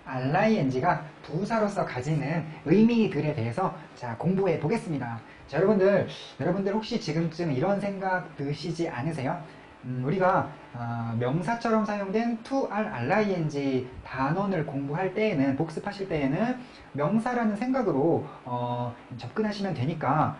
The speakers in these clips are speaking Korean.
RING가 부사로서 가지는 의미들에 대해서 자, 공부해 보겠습니다. 자, 여러분들 혹시 지금쯤 이런 생각 드시지 않으세요? 우리가 명사처럼 사용된 to, are, ring 단원을 공부할 때에는, 복습하실 때에는 명사라는 생각으로 접근하시면 되니까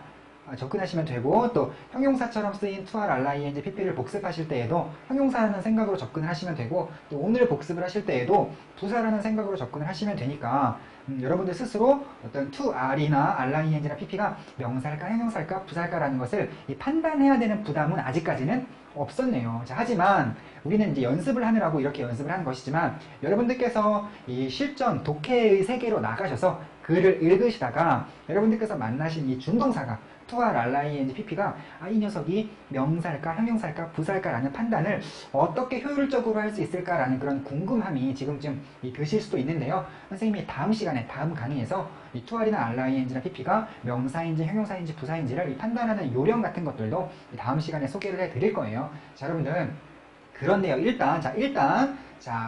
접근하시면 되고, 또 형용사처럼 쓰인 to, are, ring, pp를 복습하실 때에도 형용사라는 생각으로 접근을 하시면 되고, 또 오늘 복습을 하실 때에도 부사라는 생각으로 접근을 하시면 되니까 여러분들 스스로 어떤 to, are이나 ring이나 pp가 명사일까 형용사일까 부사일까라는 것을 판단해야 되는 부담은 아직까지는 없었네요. 자, 하지만 우리는 이제 연습을 하느라고 이렇게 연습을 하는 것이지만, 여러분들께서 이 실전 독해의 세계로 나가셔서 글을 읽으시다가 여러분들께서 만나신 이 준동사가 to, are, ring, pp가 이 녀석이 명사일까 형용사일까 부사일까라는 판단을 어떻게 효율적으로 할 수 있을까라는 그런 궁금함이 지금쯤 드실 수도 있는데요. 선생님이 다음 시간에, 다음 강의에서 이 to, are나 ring이나 pp가 명사인지 형용사인지 부사인지를 판단하는 요령 같은 것들도 다음 시간에 소개를 해드릴 거예요. 자, 여러분들, 그런데요, 일단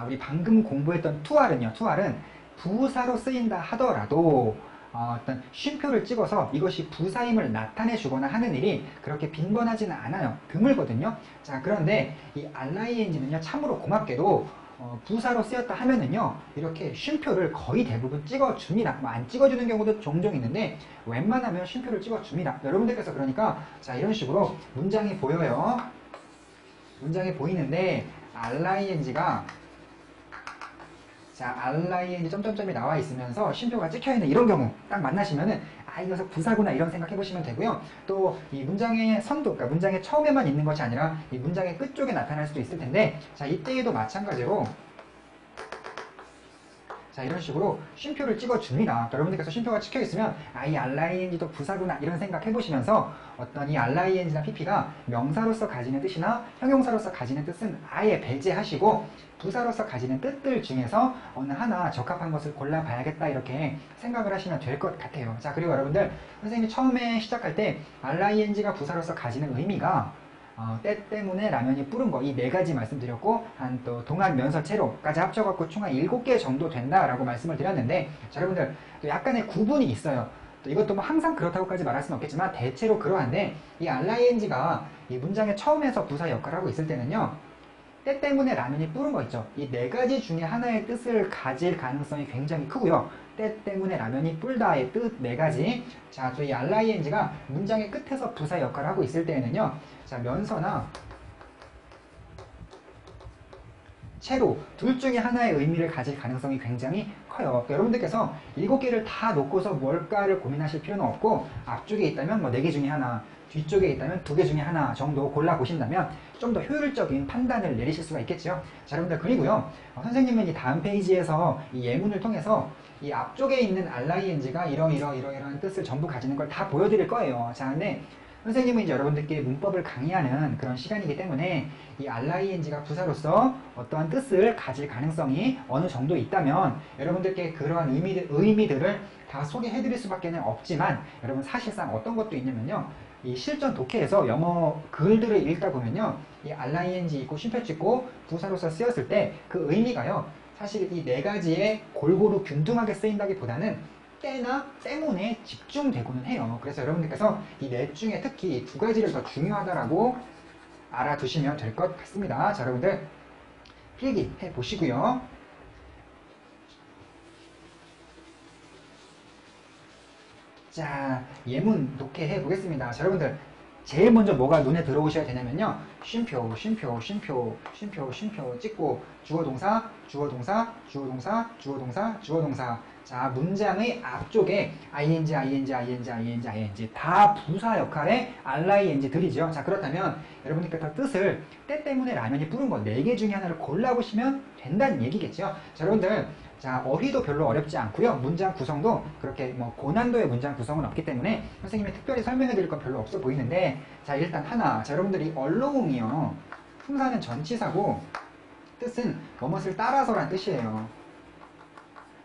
우리 방금 공부했던 to, are는요, to, are는 부사로 쓰인다 하더라도 어떤 쉼표를 찍어서 이것이 부사임을 나타내 주거나 하는 일이 그렇게 빈번하지는 않아요. 드물거든요. 자, 그런데 이 RING는요, 참으로 고맙게도 부사로 쓰였다 하면은요, 이렇게 쉼표를 거의 대부분 찍어줍니다. 뭐 안 찍어주는 경우도 종종 있는데 웬만하면 쉼표를 찍어줍니다. 여러분들께서 그러니까 자, 이런 식으로 문장이 보여요. 문장이 보이는데 RING가 자, RING 점점점이 나와 있으면서 쉼표가 찍혀있는 이런 경우 딱 만나시면은 이 녀석 부사구나 이런 생각 해보시면 되고요. 또 이 문장의 선도, 그러니까 문장의 처음에만 있는 것이 아니라 이 문장의 끝쪽에 나타날 수도 있을 텐데, 자, 이때에도 마찬가지로 자, 이런 식으로 쉼표를 찍어줍니다. 여러분들께서 쉼표가 찍혀있으면 이 RING도 부사구나 이런 생각 해보시면서 어떤 이 RING나 PP가 명사로서 가지는 뜻이나 형용사로서 가지는 뜻은 아예 배제하시고 부사로서 가지는 뜻들 중에서 어느 하나 적합한 것을 골라봐야겠다 이렇게 생각을 하시면 될 것 같아요. 자, 그리고 여러분들, 선생님이 처음에 시작할 때 RING가 부사로서 가지는 의미가 때 때문에 라면이 뿌른 거, 이 네 가지 말씀드렸고, 한 또 동안 면서 채로까지 합쳐갖고 총 한 7개 정도 된다라고 말씀을 드렸는데, 자, 여러분들, 또 약간의 구분이 있어요. 또 이것도 뭐 항상 그렇다고까지 말할 수는 없겠지만 대체로 그러한데, 이 RING가 이 문장의 처음에서 부사 역할을 하고 있을 때는요, 때 때문에 라면이 뿌른 거 있죠. 이 네 가지 중에 하나의 뜻을 가질 가능성이 굉장히 크고요. 때 때문에 라면이 뿔다의 뜻 네 가지. 자, 또 이 RING가 문장의 끝에서 부사 역할을 하고 있을 때에는요, 자, 면서나 채로 둘 중에 하나의 의미를 가질 가능성이 굉장히 커요. 그러니까 여러분들께서 7개를 다 놓고서 뭘까를 고민하실 필요는 없고, 앞쪽에 있다면 뭐 4개 중에 하나, 뒤쪽에 있다면 2개 중에 하나 정도 골라보신다면 좀 더 효율적인 판단을 내리실 수가 있겠죠. 자, 여러분들, 그리고요, 선생님은 이 다음 페이지에서 이 예문을 통해서 이 앞쪽에 있는 RING가 이러이러한 뜻을 전부 가지는 걸 다 보여드릴 거예요. 자, 근데 선생님은 이제 여러분들께 문법을 강의하는 그런 시간이기 때문에 이 RING가 부사로서 어떠한 뜻을 가질 가능성이 어느 정도 있다면 여러분들께 그러한 의미들을 다 소개해드릴 수밖에 없지만, 여러분 사실상 어떤 것도 있냐면요, 이 실전 독해에서 영어 글들을 읽다 보면요, 이 RING 있고 쉼표 찍고 부사로서 쓰였을 때 그 의미가요, 사실 이 네 가지에 골고루 균등하게 쓰인다기보다는 때나 때문에 집중되고는 해요. 그래서 여러분들께서 이 넷 중에 특히 두 가지를 더 중요하다라고 알아두시면 될 것 같습니다. 자, 여러분들 필기해 보시고요. 자, 예문 독해해 보겠습니다. 자, 여러분들, 제일 먼저 뭐가 눈에 들어오셔야 되냐면요, 쉼표 찍고 주어동사, 주어동사, 주어동사, 주어동사, 주어동사. 자, 문장의 앞쪽에 ING 다 부사 역할의 RING들이죠. 자, 그렇다면 여러분께서 뜻을 때 때문에 라면이 뿌른 거 4개 중에 하나를 골라보시면 된다는 얘기겠죠. 자, 여러분들, 자, 어휘도 별로 어렵지 않고요, 문장 구성도 그렇게 뭐 고난도의 문장 구성은 없기 때문에 선생님이 특별히 설명해 드릴 건 별로 없어 보이는데, 자, 일단 하나, 자, 여러분들이 along이요, 품사는 전치사고 뜻은 무엇을 따라서란 뜻이에요.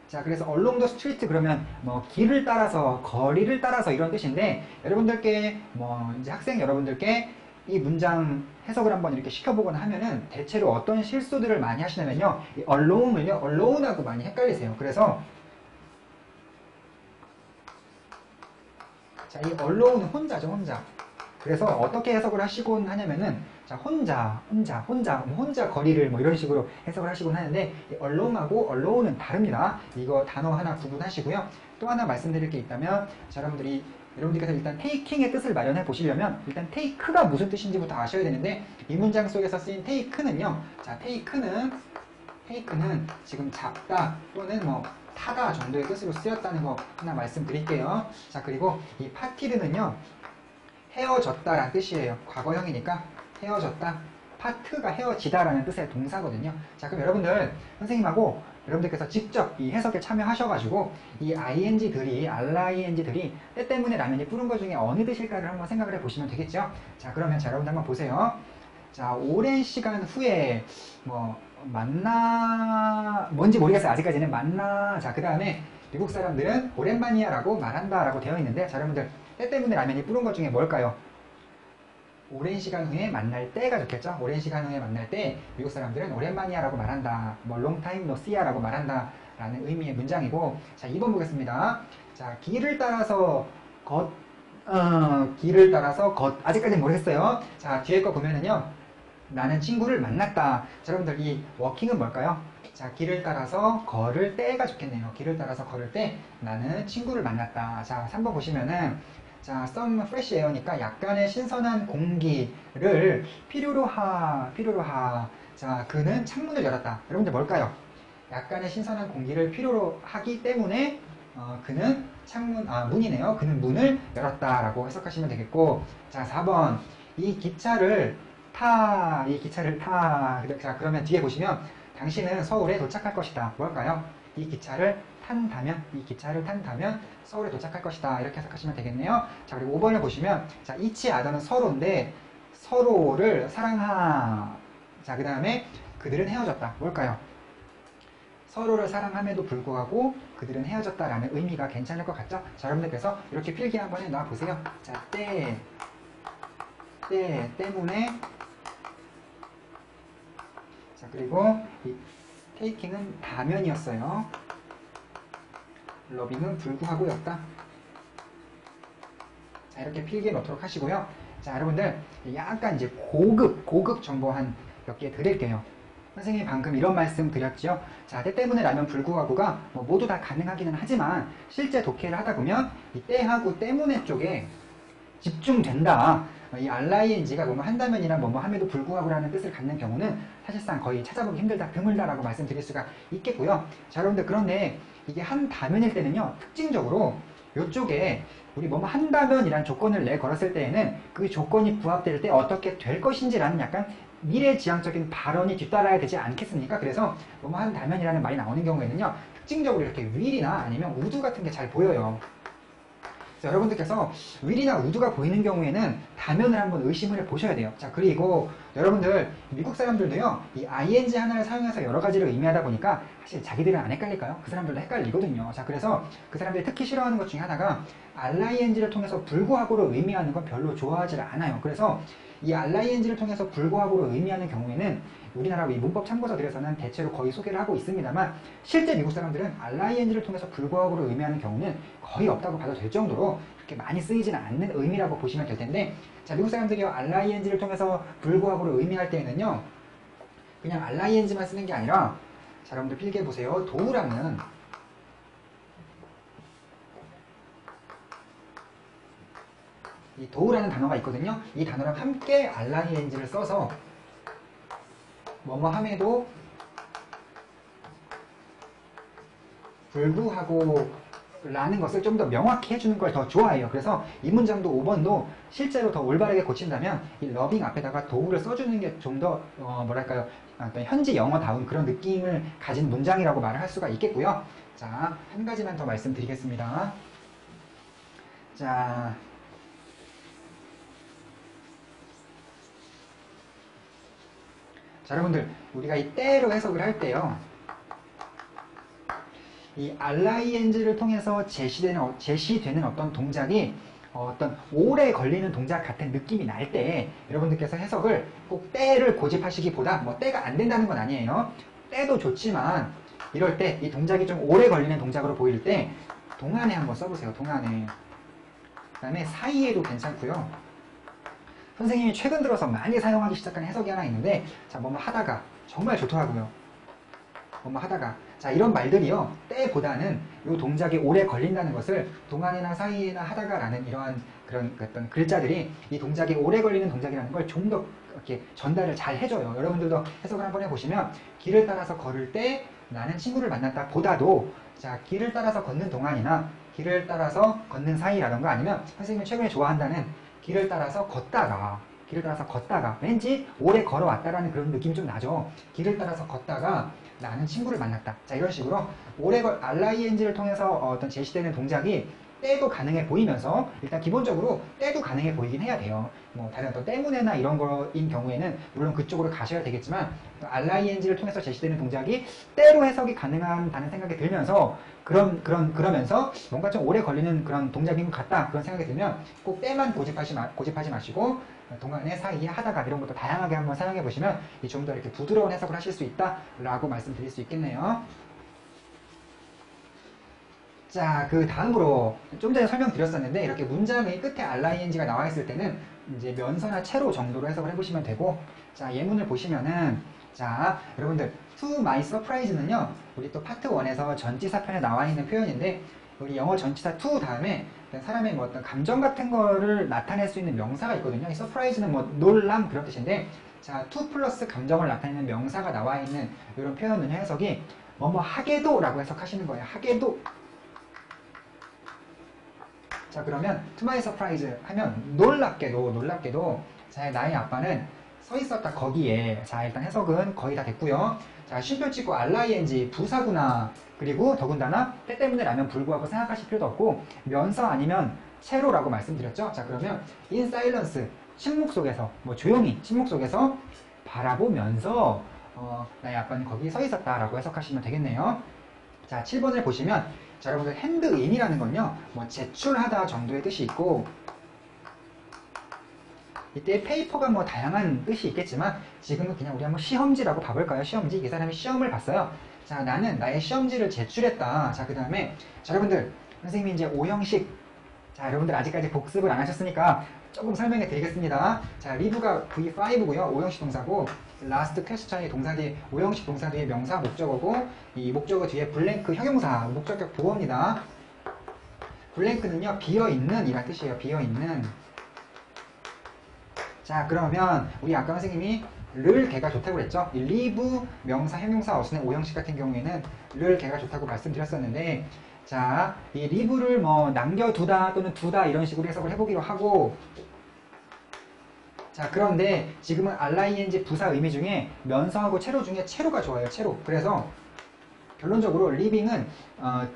자, 그래서 along the street 그러면 뭐 길을 따라서, 거리를 따라서 이런 뜻인데, 여러분들께 뭐 이제 학생 여러분들께 이 문장 해석을 한번 이렇게 시켜보거나 하면은 대체로 어떤 실수들을 많이 하시냐면요. 이 alone을요, alone하고 많이 헷갈리세요. 그래서 자, 이 alone 혼자죠, 혼자. 그래서 어떻게 해석을 하시곤 하냐면은 자, 혼자 거리를 뭐 이런 식으로 해석을 하시곤 하는데 이 alone하고 alone은 다릅니다. 이거 단어 하나 구분하시고요. 또 하나 말씀드릴 게 있다면 자, 여러분들께서 일단 taking의 뜻을 마련해 보시려면 일단 take가 무슨 뜻인지부터 아셔야 되는데 이 문장 속에서 쓰인 take는요. 자, take는 지금 잡다 또는 뭐 타다 정도의 뜻으로 쓰였다는 거 하나 말씀드릴게요. 자, 그리고 이 파티르는요. 헤어졌다라는 뜻이에요. 과거형이니까 헤어졌다. 파트가 헤어지다라는 뜻의 동사거든요. 자, 그럼 여러분들 선생님하고 여러분들께서 직접 이 해석에 참여하셔가지고 이 ing들이 RING들이 때 때문에 라면이 뿌른 것 중에 어느 뜻일까를 한번 생각을 해보시면 되겠죠. 자, 그러면 자, 여러분들 한번 보세요. 자, 오랜 시간 후에 뭐 만나 뭔지 모르겠어요. 아직까지는 만나. 자, 그 다음에 미국 사람들은 오랜만이야 라고 말한다 라고 되어 있는데 자, 여러분들 때 때문에 라면이 뿌른 것 중에 뭘까요? 오랜 시간 후에 만날 때가 좋겠죠? 오랜 시간 후에 만날 때 미국 사람들은 오랜만이야 라고 말한다. 뭐 long time no see야 라고 말한다 라는 의미의 문장이고 자, 2번 보겠습니다. 자, 길을 따라서 아직까지는 모르겠어요. 자, 뒤에 거 보면은요. 나는 친구를 만났다. 자, 여러분들 이 워킹은 뭘까요? 자, 길을 따라서 걸을 때가 좋겠네요. 길을 따라서 걸을 때 나는 친구를 만났다. 자, 3번 보시면은 자, some fresh air니까 약간의 신선한 공기를 필요로 하. 자, 그는 창문을 열었다. 여러분들 뭘까요? 약간의 신선한 공기를 필요로 하기 때문에 그는 문이네요. 그는 문을 열었다라고 해석하시면 되겠고 자, 4번 이 기차를 타. 자, 그러면 뒤에 보시면 당신은 서울에 도착할 것이다. 뭘까요? 이 기차를 탄다면 서울에 도착할 것이다. 이렇게 해석하시면 되겠네요. 자, 그리고 5번을 보시면 자, each other는 서로인데 서로를 사랑하. 자, 그 다음에 그들은 헤어졌다. 뭘까요? 서로를 사랑함에도 불구하고 그들은 헤어졌다라는 의미가 괜찮을 것 같죠? 자, 여러분들께서 이렇게 필기 한번 해놔 보세요. 자, 때문에 자, 그리고 이 taking은 다면이었어요. loving은 불구하고였다. 자, 이렇게 필기해 놓도록 하시고요. 자, 여러분들 약간 이제 고급 정보 한 몇 개 드릴게요. 선생님이 방금 이런 말씀 드렸죠. 자, 때 때문에 라면 불구하고가 뭐 모두 다 가능하기는 하지만 실제 독해를 하다 보면 이 때하고 때문에 쪽에 집중된다. 이 RING가 뭐뭐 한다면이나 뭐뭐 함에도 불구하고라는 뜻을 갖는 경우는 사실상 거의 찾아보기 힘들다, 드물다라고 말씀드릴 수가 있겠고요. 자, 여러분들 그런데 이게 한 다면일 때는요, 특징적으로 이쪽에 우리 뭐뭐 한다면이라는 조건을 내걸었을 때에는 그 조건이 부합될 때 어떻게 될 것인지라는 약간 미래지향적인 발언이 뒤따라야 되지 않겠습니까? 그래서 뭐뭐 한다면이라는 말이 나오는 경우에는요, 특징적으로 이렇게 will이나 아니면 would 같은 게 잘 보여요. 자, 여러분들께서 will이나 would가 보이는 경우에는 다면을 한번 의심을 해보셔야 돼요. 자, 그리고 여러분들 미국 사람들도요 이 ing 하나를 사용해서 여러 가지를 의미하다 보니까 사실 자기들은 안 헷갈릴까요? 그 사람들도 헷갈리거든요. 자, 그래서 그 사람들이 특히 싫어하는 것 중에 하나가 RING를 통해서 불구하고로 의미하는 건 별로 좋아하지 않아요. 그래서 이 RING를 통해서 불구하고로 의미하는 경우에는 우리나라 이 문법 참고서들에서는 대체로 거의 소개를 하고 있습니다만 실제 미국 사람들은 RING를 통해서 불구하고로 의미하는 경우는 거의 없다고 봐도 될 정도로 그렇게 많이 쓰이지는 않는 의미라고 보시면 될 텐데 자, 미국 사람들이 RING를 통해서 불구하고로 의미할 때에는요 그냥 RING만 쓰는 게 아니라 자, 여러분들 필기해 보세요. 도우라는 이 도우라는 단어가 있거든요. 이 단어랑 함께 RING를 써서 뭐뭐 함에도 불구하고 라는 것을 좀 더 명확히 해주는 걸 더 좋아해요. 그래서 이 문장도 5번도 실제로 더 올바르게 고친다면 이 loving 앞에다가 도우를 써주는 게 좀 더 뭐랄까요, 어떤 현지 영어다운 그런 느낌을 가진 문장이라고 말을 할 수가 있겠고요. 자, 한 가지만 더 말씀드리겠습니다. 자, 여러분들 우리가 이 때로 해석을 할 때요 이 RING를 통해서 제시되는 어떤 동작이 어떤 오래 걸리는 동작 같은 느낌이 날 때 여러분들께서 해석을 꼭 때를 고집하시기보다 뭐 때가 안 된다는 건 아니에요. 때도 좋지만 이럴 때 이 동작이 좀 오래 걸리는 동작으로 보일 때 동안에 한번 써보세요. 동안에. 그 다음에 사이에도 괜찮고요. 선생님이 최근 들어서 많이 사용하기 시작한 해석이 하나 있는데 자, 뭐뭐 하다가 정말 좋더라고요. 뭐뭐 하다가 자, 이런 말들이요 때보다는 이 동작이 오래 걸린다는 것을 동안이나 사이에나 하다가 라는 이러한 그런 어떤 글자들이 이 동작이 오래 걸리는 동작이라는 걸 좀 더 이렇게 전달을 잘 해줘요. 여러분들도 해석을 한번 해보시면 길을 따라서 걸을 때 나는 친구를 만났다 보다도 자, 길을 따라서 걷는 동안이나 길을 따라서 걷는 사이라던가 아니면 선생님이 최근에 좋아한다는 길을 따라서 걷다가 왠지 오래 걸어왔다라는 그런 느낌이 좀 나죠. 길을 따라서 걷다가 나는 친구를 만났다. 자, 이런 식으로 RING를 통해서 어떤 제시되는 동작이 때도 가능해 보이면서 일단 기본적으로 때도 가능해 보이긴 해야 돼요. 뭐 다른 어떤 때문에나 이런 거인 경우에는 물론 그쪽으로 가셔야 되겠지만 RING를 통해서 제시되는 동작이 때로 해석이 가능하다는 생각이 들면서 그러면서 뭔가 좀 오래 걸리는 그런 동작인 것 같다 그런 생각이 들면 꼭 때만 고집하지 마시고 동안에 사이에 하다가 이런 것도 다양하게 한번 사용해 보시면 좀 더 이렇게 부드러운 해석을 하실 수 있다라고 말씀드릴 수 있겠네요. 자, 그 다음으로 좀 전에 설명드렸었는데 이렇게 문장의 끝에 RING가 나와 있을 때는 이제 면서나 채로 정도로 해석을 해보시면 되고 자, 예문을 보시면은 자, 여러분들 to my surprise는요 우리 또 파트 1에서 전치사편에 나와 있는 표현인데 우리 영어 전치사 to 다음에 사람의 뭐 어떤 감정 같은 거를 나타낼 수 있는 명사가 있거든요. 이 surprise는 뭐 놀람 그런 뜻인데 자, to 플러스 감정을 나타내는 명사가 나와 있는 이런 표현은 해석이 뭐뭐 하게도 라고 해석하시는 거예요. 하게도. 자, 그러면 to my surprise 하면 놀랍게도 자, 나의 아빠는 서 있었다 거기에. 자, 일단 해석은 거의 다 됐고요. 자, 쉼표 찍고 RING 부사구나. 그리고 더군다나 때 때문에 라면 불구하고 생각하실 필요도 없고 면서 아니면 채로라고 말씀드렸죠. 자, 그러면 in silence 침묵 속에서 뭐 조용히 침묵 속에서 바라보면서 나의 아빠는 거기 서 있었다라고 해석하시면 되겠네요. 자, 7번을 보시면 자, 여러분들 핸드인이라는 건요 뭐 제출하다 정도의 뜻이 있고 이때 페이퍼가 뭐 다양한 뜻이 있겠지만 지금은 그냥 우리 한번 시험지라고 봐볼까요? 시험지. 이 사람이 시험을 봤어요. 자, 나는 나의 시험지를 제출했다. 자, 그 다음에 자, 여러분들 선생님이 이제 오형식 자, 여러분들 아직까지 복습을 안 하셨으니까 조금 설명해 드리겠습니다. 자, 리브가 V5고요. 오형식 동사고 last question이 동사 뒤에 오형식 동사 뒤에 명사 목적어고 이 목적어 뒤에 블랭크 형용사 목적격 보어입니다. 블랭크는요 비어있는 이란 뜻이에요. 비어있는. 자, 그러면 우리 아까 선생님이 를 개가 좋다고 그랬죠. 이 live 명사 형용사 어순의 오형식 같은 경우에는 를 개가 좋다고 말씀드렸었는데 자, 이 live를 뭐 남겨두다 또는 두다 이런 식으로 해석을 해보기로 하고 자, 그런데 지금은 RING 부사 의미 중에 면서하고 채로 중에 채로가 좋아요. 채로. 그래서 결론적으로 living은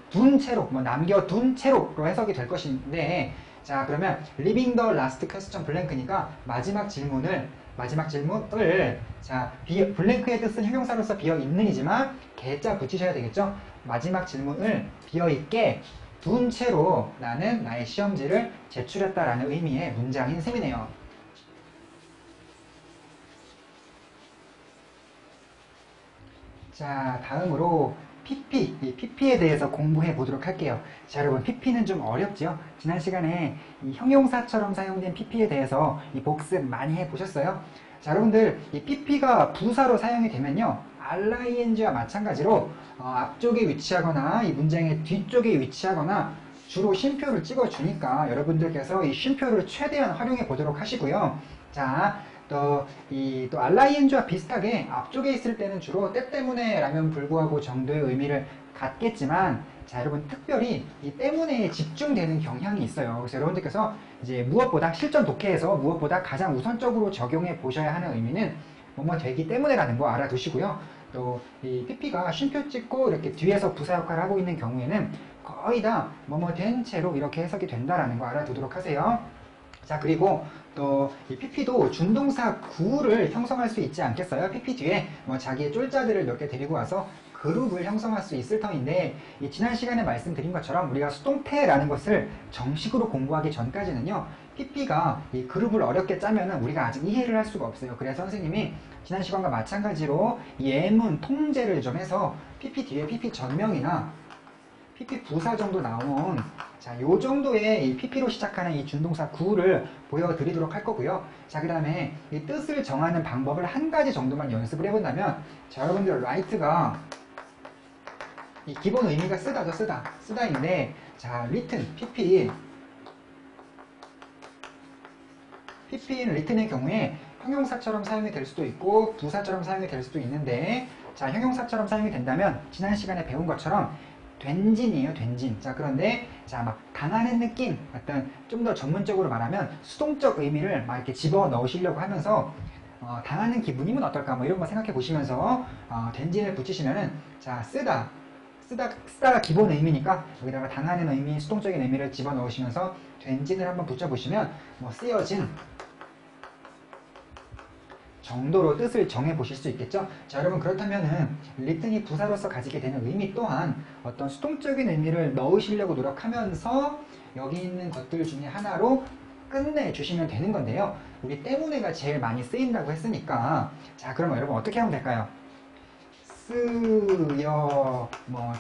둔 채로, 뭐 남겨둔 채로로 해석이 될 것인데 자, 그러면 living the last question blank니까 마지막 질문을 자, 블랭크의 뜻은 형용사로서 비어있는이지만 개자 붙이셔야 되겠죠. 마지막 질문을 비어있게 둔 채로 나는 나의 시험지를 제출했다라는 의미의 문장인 셈이네요. 자, 다음으로 PP, 이 PP에 대해서 공부해 보도록 할게요. 자, 여러분, PP는 좀 어렵죠? 지난 시간에 이 형용사처럼 사용된 PP에 대해서 이 복습 많이 해 보셨어요? 자, 여러분들, 이 PP가 부사로 사용이 되면요, RING와 마찬가지로 앞쪽에 위치하거나 이 문장의 뒤쪽에 위치하거나 주로 쉼표를 찍어주니까 여러분들께서 이 쉼표를 최대한 활용해 보도록 하시고요. 자, 또 RING와 비슷하게 앞쪽에 있을 때는 주로 때 때문에 라면 불구하고 정도의 의미를 갖겠지만 자, 여러분 특별히 이 때문에 집중되는 경향이 있어요. 그래서 여러분들께서 이제 무엇보다 실전 독해에서 무엇보다 가장 우선적으로 적용해 보셔야 하는 의미는 뭐뭐 되기 때문에라는 거 알아두시고요. 또 이 PP가 쉼표 찍고 이렇게 뒤에서 부사 역할을 하고 있는 경우에는 거의 다 뭐뭐 된 채로 이렇게 해석이 된다라는 거 알아두도록 하세요. 자, 그리고 또 이 PP도 준동사 구를 형성할 수 있지 않겠어요? PP 뒤에 뭐 자기의 쫄자들을 몇 개 데리고 와서 그룹을 형성할 수 있을 터인데, 이 지난 시간에 말씀드린 것처럼 우리가 수동태라는 것을 정식으로 공부하기 전까지는요, PP가 이 그룹을 어렵게 짜면은 우리가 아직 이해를 할 수가 없어요. 그래서 선생님이 지난 시간과 마찬가지로 예문, 통제를 좀 해서 PP 뒤에 PP 전명이나 PP 부사 정도 나온, 자, 요 정도의 이 PP로 시작하는 이 준동사 구를 보여드리도록 할 거고요. 자, 그 다음에 이 뜻을 정하는 방법을 한 가지 정도만 연습을 해본다면, 자, 여러분들 write가 이 기본 의미가 쓰다죠, 쓰다인데, 자, written, PP는 written의 경우에 형용사처럼 사용이 될 수도 있고 부사처럼 사용이 될 수도 있는데, 자, 형용사처럼 사용이 된다면 지난 시간에 배운 것처럼 된진이에요, 된진. 자, 그런데 자, 막 당하는 느낌, 어떤 좀 더 전문적으로 말하면 수동적 의미를 막 이렇게 집어 넣으시려고 하면서 당하는 기분이면 어떨까, 뭐 이런 거 생각해 보시면서 된진을 붙이시면은, 자, 쓰다가 기본 의미니까 여기다가 당하는 의미, 수동적인 의미를 집어 넣으시면서 된진을 한번 붙여보시면, 뭐 쓰여진 정도로 뜻을 정해 보실 수 있겠죠? 자, 여러분, 그렇다면은 written이 부사로서 가지게 되는 의미 또한 어떤 수동적인 의미를 넣으시려고 노력하면서 여기 있는 것들 중에 하나로 끝내주시면 되는 건데요. 우리 때문에가 제일 많이 쓰인다고 했으니까, 자, 그러면 여러분 어떻게 하면 될까요? 쓰여, 뭐,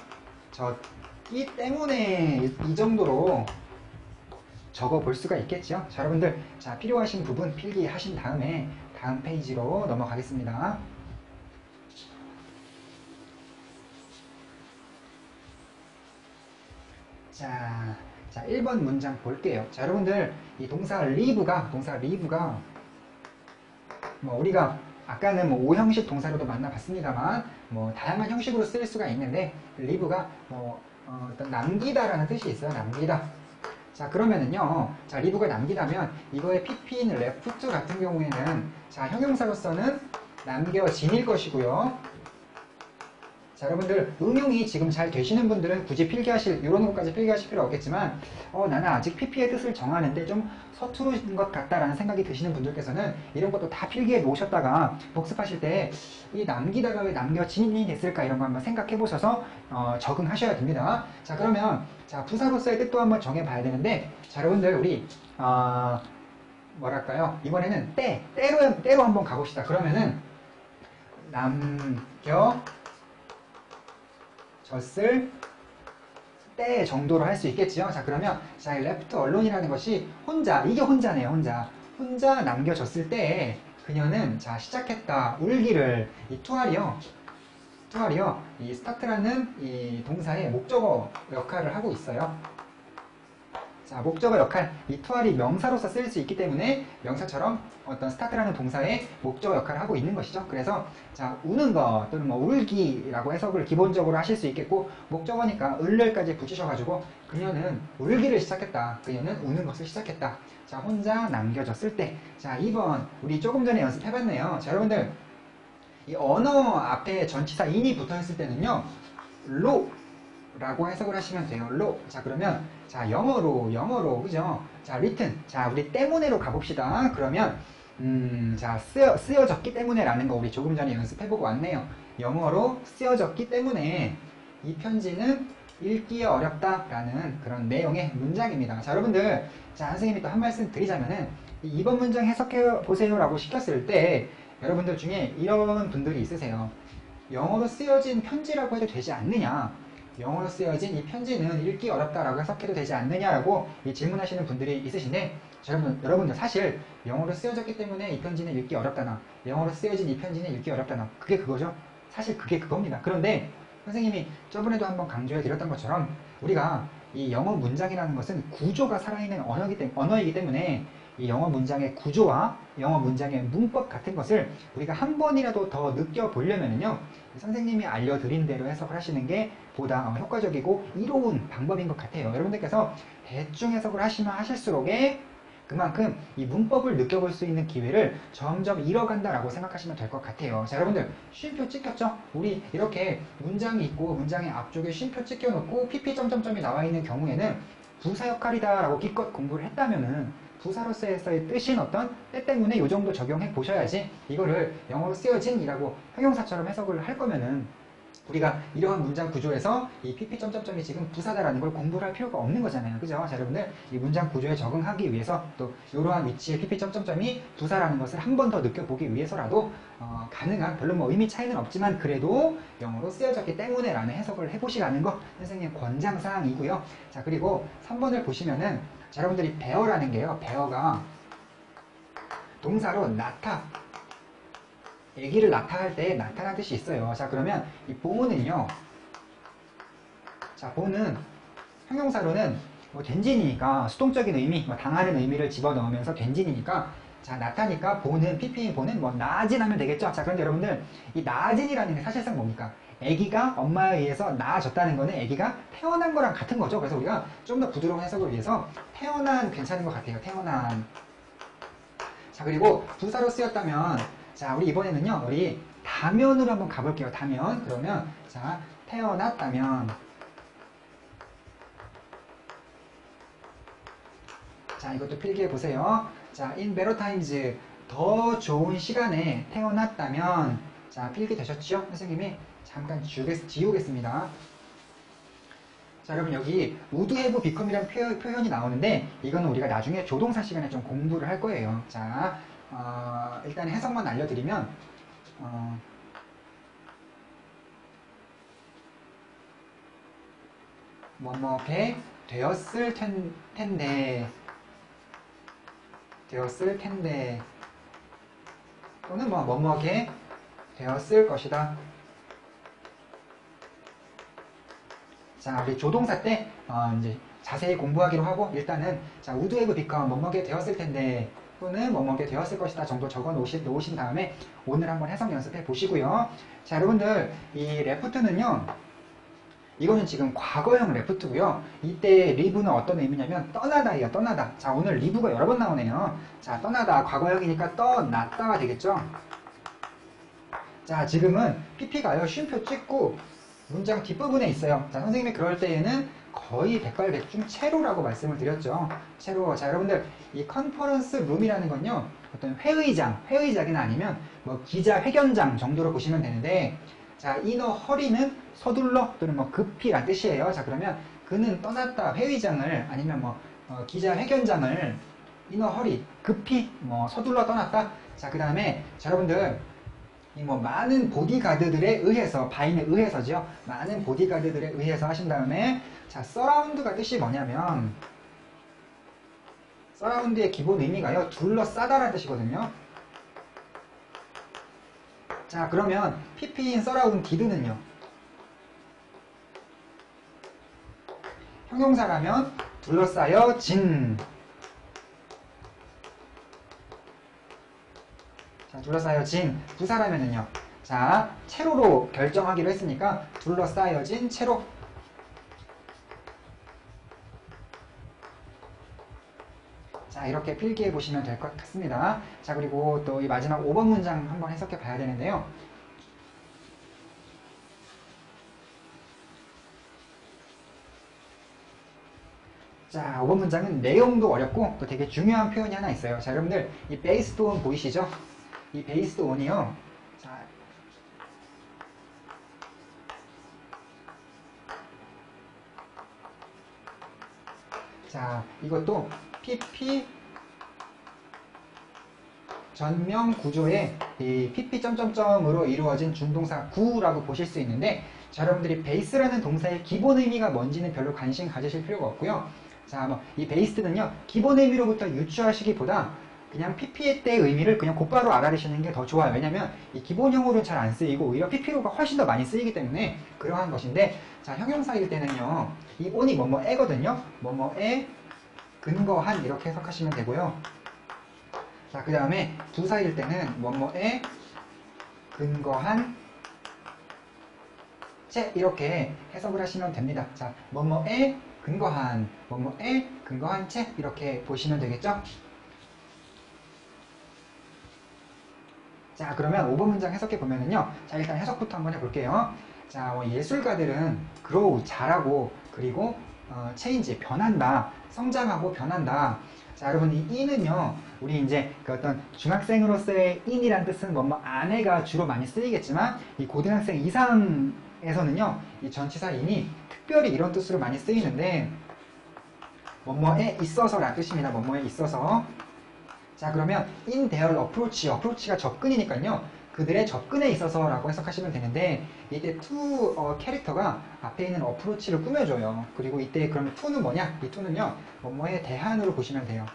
이 때문에 이 정도로 적어 볼 수가 있겠죠. 자, 여러분들, 자, 필요하신 부분 필기하신 다음에 다음 페이지로 넘어가겠습니다. 자, 1번 문장 볼게요. 자, 여러분들, 이 동사 leave가 뭐 우리가 아까는 뭐 5형식 동사로도 만나봤습니다만, 뭐 다양한 형식으로 쓸 수가 있는데, leave가 뭐 어떤 남기다라는 뜻이 있어요. 남기다. 자, 그러면은요, 자, leave가 남기다면 이거의 PP는 left 같은 경우에는, 자, 형용사로서는 남겨진일 것이고요. 자, 여러분들, 응용이 지금 잘 되시는 분들은 굳이 이런 것까지 필기하실 필요 없겠지만, 나는 아직 PP의 뜻을 정하는데 좀 서투른 것 같다라는 생각이 드시는 분들께서는 이런 것도 다 필기해 놓으셨다가 복습하실 때 이 남기다가 왜 남겨진이 됐을까, 이런 거 한번 생각해 보셔서 적응하셔야 됩니다. 자, 그러면, 자, 부사로서의 뜻도 한번 정해봐야 되는데, 자, 여러분들, 우리, 뭐랄까요? 이번에는 때로 한번 가봅시다. 그러면은, 졌을 때 정도로 할 수 있겠지요. 자, 그러면 자, left alone이라는 것이 이게 혼자네요. 혼자 남겨졌을 때 그녀는, 자, 시작했다, 울기를, 이 투알이요, 이 start라는 이 동사의 목적어 역할을 하고 있어요. 자, 목적어 역할, 이 투알이 명사로서 쓸 수 있기 때문에 명사처럼 어떤 start라는 동사의 목적어 역할을 하고 있는 것이죠. 그래서, 자, 우는 거 또는 뭐 울기라고 해석을 기본적으로 하실 수 있겠고, 목적어니까 을까지 붙이셔가지고 그녀는 울기를 시작했다, 그녀는 우는 것을 시작했다. 자, 혼자 남겨졌을 때. 자, 2번 우리 조금 전에 연습해봤네요. 자, 여러분들, 이 언어 앞에 전치사 in이 붙어있을 때는요, 라고 해석을 하시면 돼요. 자, 그러면, 자, 영어로, 그죠? 자, written. 자, 우리 때문에로 가봅시다. 그러면, 자, 쓰여졌기 때문에라는 거 우리 조금 전에 연습해보고 왔네요. 영어로 쓰여졌기 때문에 이 편지는 읽기 어렵다라는 그런 내용의 문장입니다. 자, 여러분들, 자, 선생님이 또 한 말씀 드리자면은, 이번 문장 해석해보세요라고 시켰을 때, 여러분들 중에 이런 분들이 있으세요. 영어로 쓰여진 편지라고 해도 되지 않느냐? 영어로 쓰여진 이 편지는 읽기 어렵다라고 해석해도 되지 않느냐라고 질문하시는 분들이 있으신데, 여러분들 사실 영어로 쓰여졌기 때문에 이 편지는 읽기 어렵다나, 영어로 쓰여진 이 편지는 읽기 어렵다나, 그게 그거죠. 사실 그게 그겁니다. 그런데 선생님이 저번에도 한번 강조해 드렸던 것처럼 우리가 이 영어 문장이라는 것은 구조가 살아있는 언어이기 때문에 이 영어 문장의 구조와 영어 문장의 문법 같은 것을 우리가 한 번이라도 더 느껴보려면요, 선생님이 알려드린 대로 해석을 하시는 게 보다 효과적이고 이로운 방법인 것 같아요. 여러분들께서 대충 해석을 하시면 하실수록에 그만큼 이 문법을 느껴볼 수 있는 기회를 점점 잃어간다라고 생각하시면 될 것 같아요. 자, 여러분들, 쉼표 찍혔죠? 우리 이렇게 문장이 있고 문장의 앞쪽에 쉼표 찍혀놓고 PP 점점점이 나와 있는 경우에는 부사 역할이다 라고 기껏 공부를 했다면은 부사로서의 뜻인 어떤 때 때문에 이 정도 적용해 보셔야지, 이거를 영어로 쓰여진 이라고 형용사처럼 해석을 할 거면은 우리가 이러한 문장 구조에서 이 pp 점점점이 지금 부사다라는 걸 공부를 할 필요가 없는 거잖아요. 그죠? 자, 여러분들 이 문장 구조에 적응하기 위해서 또 이러한 위치에 pp 점점점이 부사라는 것을 한 번 더 느껴보기 위해서라도 가능한, 별로 뭐 의미 차이는 없지만 그래도 영어로 쓰여졌기 때문에 라는 해석을 해보시라는 거 선생님 권장사항이고요. 자, 그리고 3번을 보시면은 자, 여러분들이 bear라는 게요. bear가 동사로 나타, 아기를 낳다할 때 나타난 뜻이 있어요. 자, 그러면 이 보는요. 자, 보는 형용사로는 뭐 된진이니까 수동적인 의미, 뭐 당하는 의미를 집어넣으면서 된진이니까 자, 나타니까 보는, pp 보는 뭐 나아진하면 되겠죠. 자, 그런데 여러분들 이 나아진이라는 게 사실상 뭡니까? 아기가 엄마에 의해서 나아졌다는 거는 아기가 태어난 거랑 같은 거죠. 그래서 우리가 좀 더 부드러운 해석을 위해서 태어난 괜찮은 것 같아요. 태어난. 자, 그리고 부사로 쓰였다면 자, 우리 이번에는요, 우리 다면으로 한번 가볼게요. 다면. 그러면, 자, 태어났다면. 자, 이것도 필기해 보세요. 자, in better times. 더 좋은 시간에 태어났다면. 자, 필기 되셨죠? 선생님이 잠깐 지우겠습니다. 자, 여러분 여기 would have become이라는 표현이 나오는데, 이거는 우리가 나중에 조동사 시간에 좀 공부를 할 거예요. 자, 일단 해석만 알려드리면 뭐뭐게 되었을 텐데 또는 뭐뭐게 되었을 것이다. 자, 우리 조동사 때 이제 자세히 공부하기로 하고 일단은 자, would have become 뭐뭐게 되었을 텐데 또는 뭐뭐게 되었을 것이다 정도 적어 놓으신 다음에 오늘 한번 해석 연습해 보시고요. 자, 여러분들 이 left는요, 이거는 지금 과거형 left고요. 이때 live는 어떤 의미냐면 떠나다예요. 떠나다. 자, 오늘 live가 여러 번 나오네요. 자, 떠나다 과거형이니까 떠났다가 되겠죠. 자, 지금은 pp가요 쉼표 찍고 문장 뒷부분에 있어요. 자, 선생님이 그럴 때에는 거의 백발백중 채로라고 말씀을 드렸죠. 채로. 자, 여러분들 이 컨퍼런스 룸이라는 건요, 어떤 회의장이나 아니면 뭐 기자회견장 정도로 보시면 되는데, 자, 이너 허리는 서둘러 또는 뭐 급히란 뜻이에요. 자, 그러면 그는 떠났다 회의장을 아니면 뭐 기자회견장을 이너 허리 급히 뭐 서둘러 떠났다. 자, 그 다음에 자, 여러분들 이 뭐 많은 보디가드들에 의해서, 바인에 의해서죠. 많은 보디가드들에 의해서 하신 다음에 자, 서라운드가 뜻이 뭐냐면 서라운드의 기본 의미가요, 둘러싸다라는 뜻이거든요. 자, 그러면 pp인 서라운디드는요, 형용사라면 둘러싸여진. 자, 둘러싸여진. 부사라면은요, 자, 채로로 결정하기로 했으니까 둘러싸여진 채로. 자, 이렇게 필기해 보시면 될 것 같습니다. 자, 그리고 또 이 마지막 5번 문장 한번 해석해 봐야 되는데요. 자, 5번 문장은 내용도 어렵고 또 되게 중요한 표현이 하나 있어요. 자, 여러분들 이 based on 보이시죠? 이 based on이요. 자, 이것도 pp 전명 구조의 이 pp 점점점으로 이루어진 준동사 구라고 보실 수 있는데, 자, 여러분들이 base라는 동사의 기본 의미가 뭔지는 별로 관심 가지실 필요가 없고요. 자, 뭐 이 based는요, 기본 의미로부터 유추하시기보다 그냥 pp의 때의 의미를 그냥 곧바로 알아내시는 게 더 좋아요. 왜냐면 이 기본형으로는 잘 안 쓰이고 오히려 pp로가 훨씬 더 많이 쓰이기 때문에 그러한 것인데, 자, 형용사일 때는요, 이 on이 뭐뭐에거든요. 뭐뭐에 근거한 이렇게 해석하시면 되고요. 자, 그 다음에 부사일 때는 뭐뭐에 근거한 채 이렇게 해석을 하시면 됩니다. 자, 뭐뭐에 근거한, 뭐뭐에 근거한 채 이렇게 보시면 되겠죠? 자, 그러면 5번 문장 해석해 보면은요, 자, 일단 해석부터 한번 해볼게요. 자, 예술가들은 grow, 자라고, 그리고 change, 변한다, 성장하고 변한다. 자, 여러분, 이 in은요, 우리 이제 그 어떤 중학생으로서의 in이란 뜻은 뭐뭐 안에가 주로 많이 쓰이겠지만, 이 고등학생 이상에서는요, 이 전치사 in이 특별히 이런 뜻으로 많이 쓰이는데, 뭐뭐에 있어서라는 뜻입니다. 뭐뭐에 있어서. 자, 그러면 in their approach, approach가 접근이니까요. 그들의 접근에 있어서라고 해석하시면 되는데, 이때 to 캐릭터가 앞에 있는 approach를 꾸며줘요. 그리고 이때 그럼 to는 뭐냐? 이 to는요, 뭐뭐에 대한으로 보시면 돼요.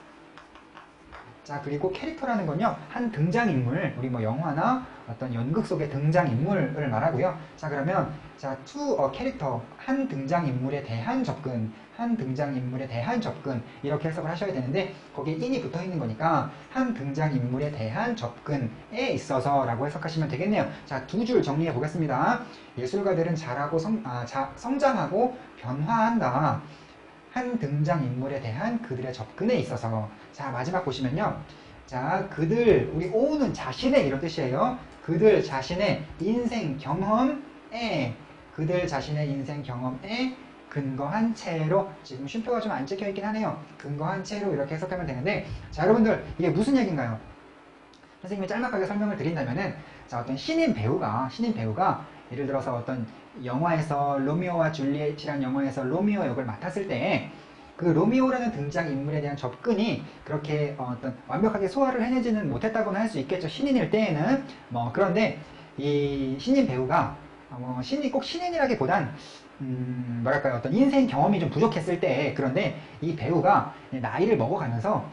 자, 그리고 캐릭터라는 건요, 한 등장인물, 우리 뭐 영화나 어떤 연극 속의 등장인물을 말하고요. 자, 그러면, 자, to 캐릭터, 한 등장인물에 대한 접근, 한 등장인물에 대한 접근, 이렇게 해석을 하셔야 되는데, 거기에 in이 붙어 있는 거니까, 한 등장인물에 대한 접근에 있어서 라고 해석하시면 되겠네요. 자, 두 줄 정리해 보겠습니다. 예술가들은 자라고 성장하고 변화한다. 한 등장인물에 대한 그들의 접근에 있어서. 자, 마지막 보시면요. 자, 그들, 우리 오는 자신의 이런 뜻이에요. 그들 자신의 인생 경험에, 그들 자신의 인생 경험에 근거한 채로, 지금 쉼표가 좀 안 찍혀 있긴 하네요. 근거한 채로 이렇게 해석하면 되는데, 자, 여러분들, 이게 무슨 얘기인가요? 선생님이 짤막하게 설명을 드린다면은, 자, 어떤 신인 배우가 예를 들어서 어떤 영화에서 로미오와 줄리엣이라는 영화에서 로미오 역을 맡았을 때, 그 로미오라는 등장인물에 대한 접근이 그렇게 어떤 완벽하게 소화를 해내지는 못했다고는 할 수 있겠죠. 신인일 때에는. 뭐, 그런데 이 신인 배우가, 꼭 신인이라기보단, 뭐랄까요, 어떤 인생 경험이 좀 부족했을 때, 그런데 이 배우가 나이를 먹어가면서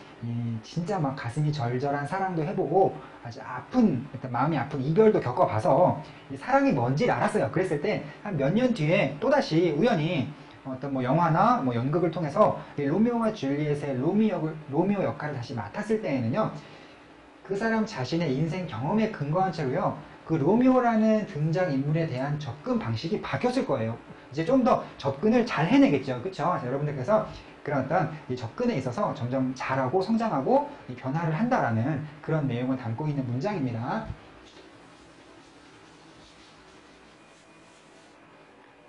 진짜 막 가슴이 절절한 사랑도 해보고 아주 아픈, 마음이 아픈 이별도 겪어봐서 사랑이 뭔지를 알았어요. 그랬을 때 한 몇 년 뒤에 또다시 우연히 어떤 뭐 영화나 뭐 연극을 통해서 로미오와 줄리엣의 로미오 역할을 다시 맡았을 때에는요, 그 사람 자신의 인생 경험에 근거한 채로요, 그 로미오라는 등장인물에 대한 접근 방식이 바뀌었을 거예요. 이제 좀 더 접근을 잘 해내겠죠. 그쵸? 여러분들께서 그런 어떤 이 접근에 있어서 점점 잘하고 성장하고 변화를 한다라는 그런 내용을 담고 있는 문장입니다.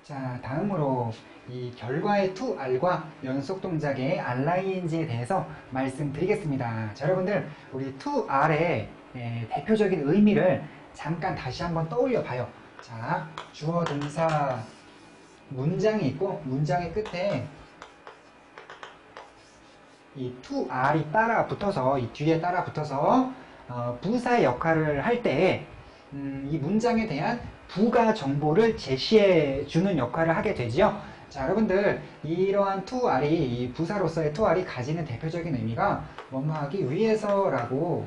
자, 다음으로 이 결과의 to R과 연속 동작의 RING에 대해서 말씀드리겠습니다. 자, 여러분들, 우리 to R의 대표적인 의미를 잠깐 다시 한번 떠올려 봐요. 자, 주어, 동사, 문장이 있고, 문장의 끝에 이 to R이 따라 붙어서, 이 뒤에 따라 붙어서, 부사의 역할을 할 때, 이 문장에 대한 부가 정보를 제시해 주는 역할을 하게 되지요. 자, 여러분들, 이러한 to R이, 이 부사로서의 to R이 가지는 대표적인 의미가 뭐뭐 하기 위해서라고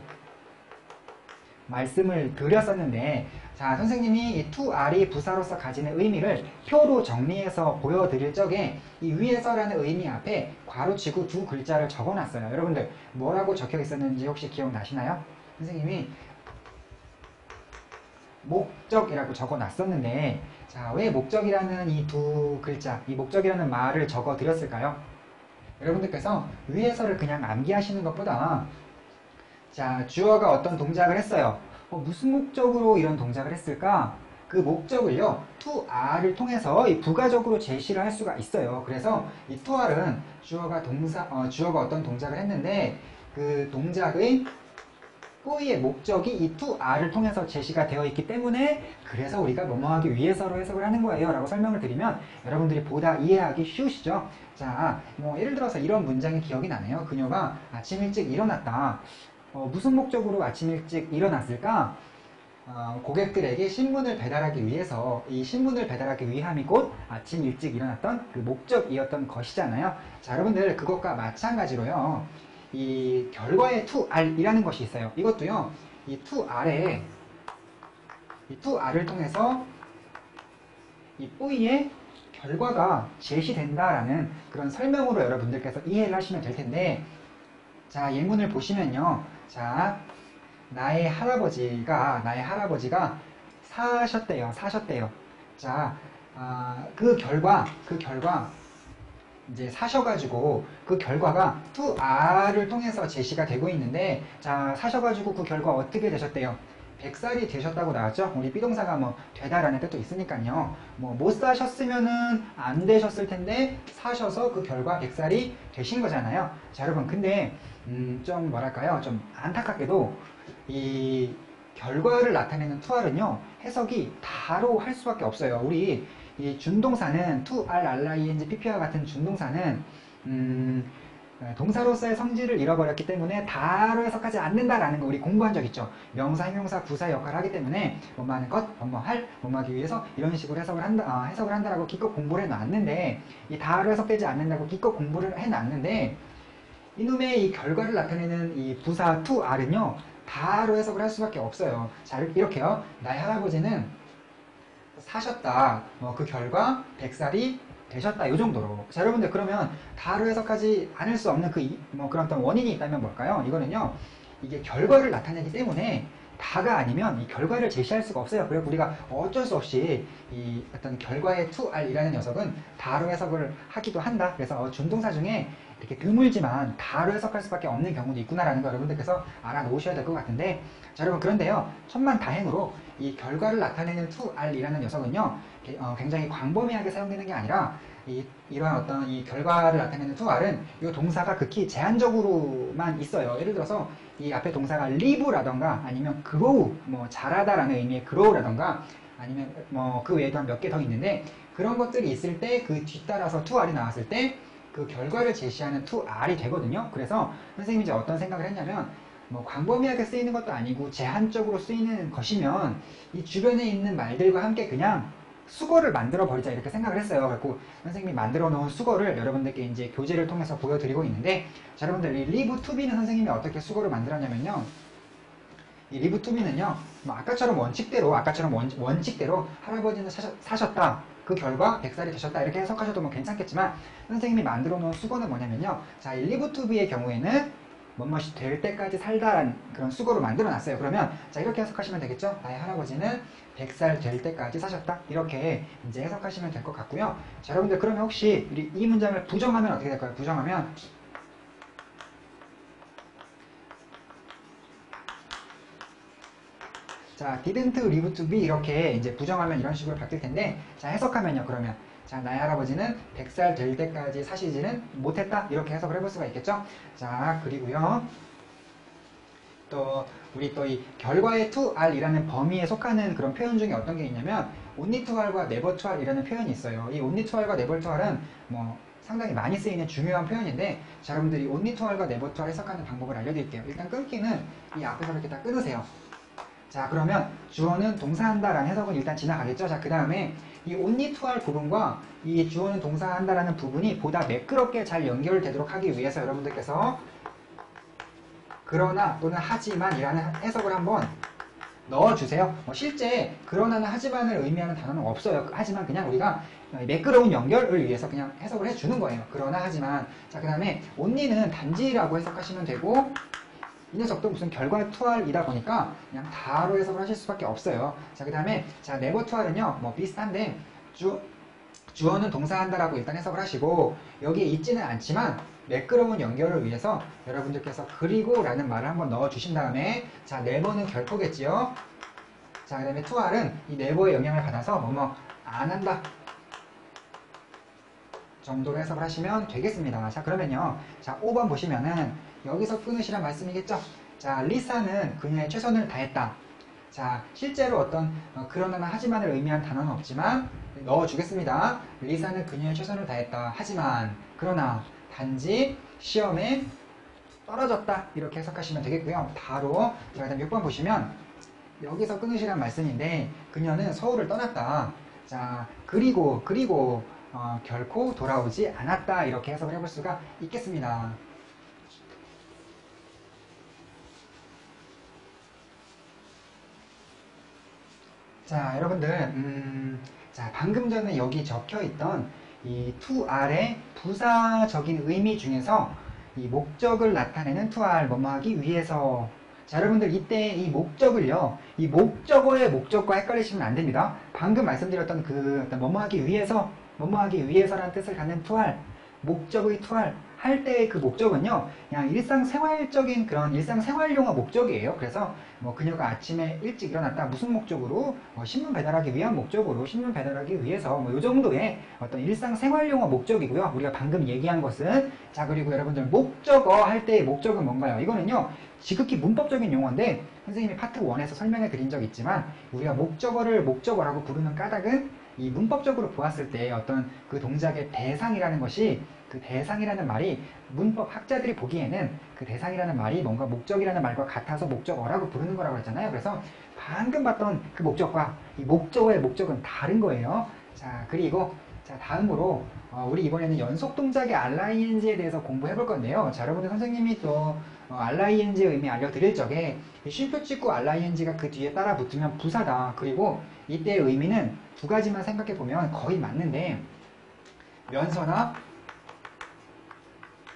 말씀을 드렸었는데, 자, 선생님이 이 to R이 부사로서 가지는 의미를 표로 정리해서 보여드릴 적에 이 위해서라는 의미 앞에 괄호치고 두 글자를 적어놨어요. 여러분들, 뭐라고 적혀 있었는지 혹시 기억나시나요? 선생님이 목적이라고 적어놨었는데, 자, 왜 목적이라는 이 두 글자, 이 목적이라는 말을 적어드렸을까요? 여러분들께서 위해서를 그냥 암기하시는 것보다, 자, 주어가 어떤 동작을 했어요. 무슨 목적으로 이런 동작을 했을까? 그 목적을요, to R을 통해서 이 부가적으로 제시를 할 수가 있어요. 그래서 이 to R은 주어가 어떤 동작을 했는데, 그 동작의 뿌이의 목적이 이 to R을 통해서 제시가 되어 있기 때문에, 그래서 우리가 뭐뭐하기 위해서로 해석을 하는 거예요 라고 설명을 드리면 여러분들이 보다 이해하기 쉬우시죠? 자, 뭐 예를 들어서 이런 문장이 기억이 나네요. 그녀가 아침 일찍 일어났다. 무슨 목적으로 아침 일찍 일어났을까? 고객들에게 신문을 배달하기 위해서, 이 신문을 배달하기 위함이 곧 아침 일찍 일어났던 그 목적이었던 것이잖아요. 자, 여러분들, 그것과 마찬가지로요, 이 결과의 to R이라는 것이 있어요. 이것도요, 이 to R을 통해서 이 뿌이의 결과가 제시된다라는 그런 설명으로 여러분들께서 이해를 하시면 될 텐데, 자, 예문을 보시면요. 자, 나의 할아버지가 사셨대요. 자, 그 결과, 이제 사셔가지고 그 결과가 to R을 통해서 제시가 되고 있는데, 자, 사셔가지고 그 결과 어떻게 되셨대요? 100살이 되셨다고 나왔죠? 우리 비동사가 뭐 되다라는 뜻도 있으니까요. 뭐 못 사셨으면은 안 되셨을 텐데 사셔서 그 결과 100살이 되신 거잖아요. 자, 여러분 근데 좀 뭐랄까요? 좀 안타깝게도 이 결과를 나타내는 투알은요, 해석이 다로 할 수밖에 없어요. 우리 이 준동사는 to, r, ing, pp와 같은 준동사는 동사로서의 성질을 잃어버렸기 때문에 다로 해석하지 않는다라는 거 우리 공부한 적 있죠. 명사, 형용사, 부사 역할을 하기 때문에 뭐뭐 하는 것, 뭐뭐 할, 뭐뭐 하기 위해서 이런 식으로 해석을 한다라고 기껏 공부를 해놨는데, 이 다로 해석되지 않는다고 기껏 공부를 해놨는데, 이놈의 이 결과를 나타내는 이 부사 to, r은요, 다로 해석을 할 수밖에 없어요. 자, 이렇게요. 나의 할아버지는 사셨다. 뭐 그 결과 100살이 되셨다. 이 정도로. 자, 여러분들 그러면 다로 해석하지 않을 수 없는 그런 어떤 원인이 있다면 뭘까요? 이거는요, 이게 결과를 나타내기 때문에 다가 아니면 이 결과를 제시할 수가 없어요. 그래서 우리가 어쩔 수 없이 이 어떤 결과의 to, r이라는 녀석은 다로 해석을 하기도 한다. 그래서 준동사 중에 이렇게 드물지만 다로 해석할 수밖에 없는 경우도 있구나라는 거 여러분들께서 알아놓으셔야 될 것 같은데, 자, 여러분 그런데요, 천만다행으로 이 결과를 나타내는 to, r이라는 녀석은요, 굉장히 광범위하게 사용되는 게 아니라 이러한 어떤 이 결과를 나타내는 to, r은 이 동사가 극히 제한적으로만 있어요. 예를 들어서 이 앞에 동사가 live라던가 아니면 grow, 뭐 자라다라는 의미의 grow라던가 아니면 뭐 그 외에도 한 몇 개 더 있는데, 그런 것들이 있을 때 그 뒤따라서 to, r이 나왔을 때 그 결과를 제시하는 to, r이 되거든요. 그래서 선생님이 이제 어떤 생각을 했냐면, 뭐 광범위하게 쓰이는 것도 아니고 제한적으로 쓰이는 것이면 이 주변에 있는 말들과 함께 그냥 수거를 만들어 버리자 이렇게 생각을 했어요. 그래서 선생님이 만들어 놓은 수거를 여러분들께 이제 교재를 통해서 보여드리고 있는데, 자, 여러분들 이 live to be는 선생님이 어떻게 수거를 만들었냐면요, 이 live to be는요, 뭐 아까처럼 원칙대로 할아버지는 사셨다. 그 결과 100살이 되셨다. 이렇게 해석하셔도 뭐 괜찮겠지만, 선생님이 만들어 놓은 수거는 뭐냐면요, 자, 이 live to be의 경우에는 뭐뭇이 될 때까지 살다라는 그런 수거로 만들어 놨어요. 그러면 자, 이렇게 해석하시면 되겠죠? 나의 할아버지는 100살 될 때까지 사셨다. 이렇게 이제 해석하시면 될 것 같고요. 자, 여러분들 그러면 혹시 우리 이 문장을 부정하면 어떻게 될까요? 부정하면 자, didn't live to be 이렇게 이제 부정하면 이런 식으로 바뀔 텐데, 자, 해석하면요. 그러면 자, 나의 할아버지는 100살 될 때까지 사시지는 못했다. 이렇게 해석을 해볼 수가 있겠죠? 자, 그리고요, 또 우리 또 이 결과의 to, r이라는 범위에 속하는 그런 표현 중에 어떤 게 있냐면 only to r과 never to r이라는 표현이 있어요. 이 only to r과 never to r은 뭐 상당히 많이 쓰이는 중요한 표현인데, 자, 여러분들이 only to r과 never to r 해석하는 방법을 알려드릴게요. 일단 끊기는 이 앞에서 이렇게 다 끊으세요. 자, 그러면 주어는 동사한다라는 해석은 일단 지나가겠죠. 자, 그 다음에 이 only to r 부분과 이 주어는 동사한다라는 부분이 보다 매끄럽게 잘 연결되도록 하기 위해서 여러분들께서 그러나 또는 하지만 이라는 해석을 한번 넣어주세요. 실제 그러나는 하지만을 의미하는 단어는 없어요. 하지만 그냥 우리가 매끄러운 연결을 위해서 그냥 해석을 해주는 거예요. 그러나 하지만. 자, 그 다음에 only는 단지라고 해석하시면 되고, 이 녀석도 무슨 결과 투알이다 보니까 그냥 다로 해석을 하실 수밖에 없어요. 자, 그 다음에 자, never 투알은요, 뭐 비슷한데 주어는 동사한다라고 일단 해석을 하시고, 여기에 있지는 않지만 매끄러운 연결을 위해서 여러분들께서 그리고 라는 말을 한번 넣어 주신 다음에, 자, never는 결코겠지요. 자, 그 다음에 투알은 이 never의 영향을 받아서 뭐뭐 안 한다 정도로 해석을 하시면 되겠습니다. 자, 그러면요, 자, 5번 보시면은 여기서 끊으시란 말씀이겠죠? 자, 리사는 그녀의 최선을 다했다. 자, 실제로 어떤 그러나 하지만을 의미한 단어는 없지만 넣어주겠습니다. 리사는 그녀의 최선을 다했다. 하지만, 그러나, 단지 시험에 떨어졌다. 이렇게 해석하시면 되겠고요. 바로 자, 그다음 6번 보시면 여기서 끊으시란 말씀인데, 그녀는 서울을 떠났다. 자, 그리고 결코 돌아오지 않았다. 이렇게 해석을 해볼 수가 있겠습니다. 자, 여러분들, 자, 방금 전에 여기 적혀있던 이 to r의 부사적인 의미 중에서 이 목적을 나타내는 to r 뭐뭐하기 위해서. 자, 여러분들 이때 이 목적을요, 이 목적어의 목적과 헷갈리시면 안 됩니다. 방금 말씀드렸던 그 어떤 뭐뭐하기 위해서라는 뜻을 갖는 to r, 목적의 투할 할 때의 그 목적은요, 그냥 일상생활적인 그런 일상생활용의 목적이에요. 그래서 뭐 그녀가 아침에 일찍 일어났다 무슨 목적으로 신문 배달하기 위한 목적으로 신문 배달하기 위해서 뭐 이 정도의 어떤 일상생활용의 목적이고요. 우리가 방금 얘기한 것은 자, 그리고 여러분들 목적어 할 때의 목적은 뭔가요? 이거는요 지극히 문법적인 용어인데 선생님이 파트 1에서 설명해 드린 적 있지만 우리가 목적어를 목적어라고 부르는 까닭은 이 문법적으로 보았을 때 어떤 그 동작의 대상이라는 것이 그 대상이라는 말이 문법 학자들이 보기에는 그 대상이라는 말이 뭔가 목적이라는 말과 같아서 목적어라고 부르는 거라고 했잖아요. 그래서 방금 봤던 그 목적과 이 목적어의 목적은 다른 거예요. 자, 그리고 자, 다음으로 우리 이번에는 연속 동작의 RING에 대해서 공부해 볼 건데요. 자, 여러분들 선생님이 또 RING의 의미 알려드릴 적에 쉼표 찍고 RING가 그 뒤에 따라 붙으면 부사다. 그리고 이때의 의미는 두 가지만 생각해 보면 거의 맞는데 면서나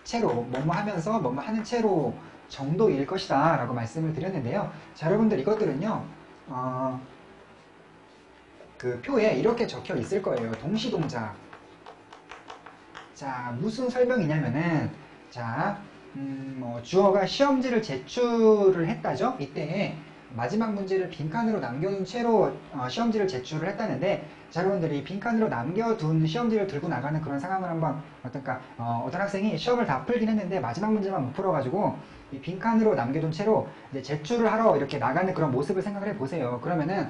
채로 뭐뭐 하면서 뭐뭐 하는 채로 정도일 것이다 라고 말씀을 드렸는데요. 자, 여러분들 이것들은요 그 표에 이렇게 적혀 있을 거예요. 동시동작. 자, 무슨 설명이냐면은 자, 뭐 주어가 시험지를 제출을 했다죠. 이때 마지막 문제를 빈칸으로 남겨둔 채로 시험지를 제출을 했다는데 자, 여러분들이 빈칸으로 남겨둔 시험지를 들고 나가는 그런 상황을 한번 어떨까? 어떤 학생이 시험을 다 풀긴 했는데 마지막 문제만 못 풀어가지고 이 빈칸으로 남겨둔 채로 이제 제출을 하러 이렇게 나가는 그런 모습을 생각을 해보세요. 그러면은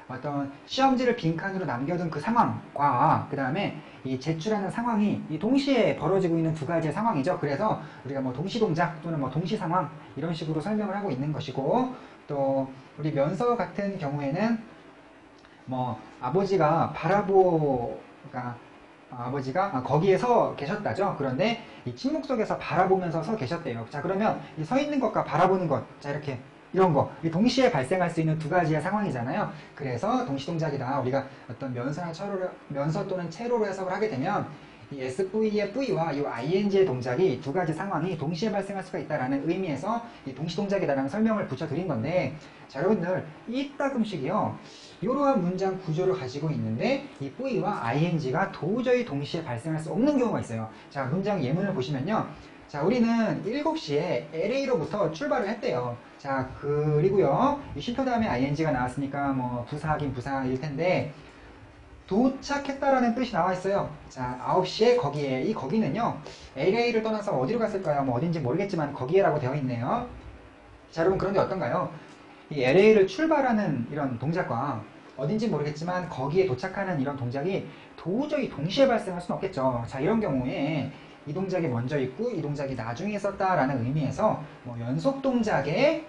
어떤 시험지를 빈칸으로 남겨둔 그 상황과 그 다음에 이 제출하는 상황이 이 동시에 벌어지고 있는 두 가지의 상황이죠. 그래서 우리가 뭐 동시동작 또는 뭐 동시상황 이런 식으로 설명을 하고 있는 것이고 또 우리 면서 같은 경우에는 뭐 아버지가 그러니까 아버지가 거기에 서 계셨다죠. 그런데 이 침묵 속에서 바라보면서 서 계셨대요. 자, 그러면 이 서 있는 것과 바라보는 것, 자 이렇게 이런 거 동시에 발생할 수 있는 두 가지의 상황이잖아요. 그래서 동시동작이다. 우리가 어떤 면서 또는 채로로 해석을 하게 되면 이 SV의 V와 이 ING의 동작이 두 가지 상황이 동시에 발생할 수가 있다라는 의미에서 이 동시동작이다라는 설명을 붙여드린 건데 자, 여러분들 이따금씩이요 이러한 문장 구조를 가지고 있는데 이 V와 ING가 도저히 동시에 발생할 수 없는 경우가 있어요. 자, 문장 예문을 보시면요. 자, 우리는 7시에 LA로부터 출발을 했대요. 자, 그리고요. 이 쉼표 다음에 ING가 나왔으니까 뭐 부사하긴 부사일 텐데 도착했다라는 뜻이 나와 있어요. 자, 9시에 거기에 이 거기는요. LA를 떠나서 어디로 갔을까요? 뭐 어딘지 모르겠지만 거기에라고 되어 있네요. 자, 여러분 그런데 어떤가요? 이 LA를 출발하는 이런 동작과 어딘지 모르겠지만 거기에 도착하는 이런 동작이 도저히 동시에 발생할 수는 없겠죠. 자, 이런 경우에 이 동작이 먼저 있고 이 동작이 나중에 있었다라는 의미에서 뭐 연속 동작을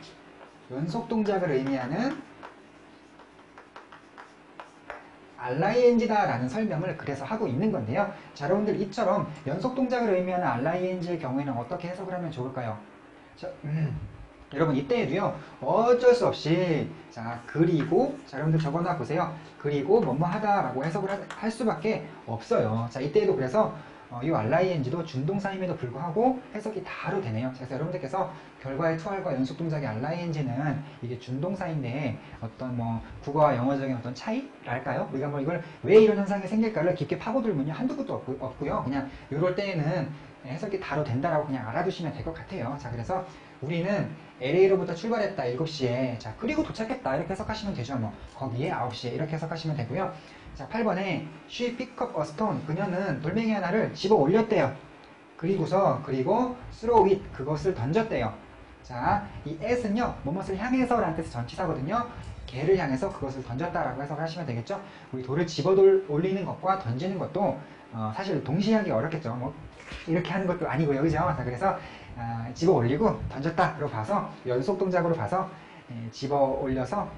의미하는 RING다 라는 설명을 그래서 하고 있는 건데요. 자, 여러분들 이처럼 연속 동작을 의미하는 RING의 경우에는 어떻게 해석을 하면 좋을까요? 자, 여러분 이때에도요 어쩔 수 없이 자, 그리고 자, 여러분들 적어놔 보세요. 그리고 뭐뭐 하다 라고 해석을 할 수밖에 없어요. 자, 이때에도 그래서 이 RING도 준동사임에도 불구하고 해석이 다로 되네요. 그래서 여러분들께서 결과의 투할과 연속동작의 RING는 이게 준동사인데 어떤 뭐 국어와 영어적인 어떤 차이랄까요? 우리가 뭐 이걸 왜 이런 현상이 생길까를 깊게 파고들 문이 한두 곳도 없고요. 그냥 이럴 때에는 해석이 다로 된다라고 그냥 알아두시면 될 것 같아요. 자, 그래서 우리는 LA로부터 출발했다 7시에 자, 그리고 도착했다 이렇게 해석하시면 되죠. 뭐 거기에 9시에 이렇게 해석하시면 되고요. 자, 8번에 She picked up a stone. 그녀는 돌멩이 하나를 집어 올렸대요. 그리고 throw it. 그것을 던졌대요. 자, 이 at은요, 무엇을 향해서 라는 뜻의 전치사거든요. 걔를 향해서 그것을 던졌다라고 해석을 하시면 되겠죠. 우리 돌을 집어 올리는 것과 던지는 것도 사실 동시에 하기 어렵겠죠. 뭐 이렇게 하는 것도 아니고요. 그죠? 자, 그래서 집어 올리고 던졌다로 봐서 연속 동작으로 봐서 집어 올려서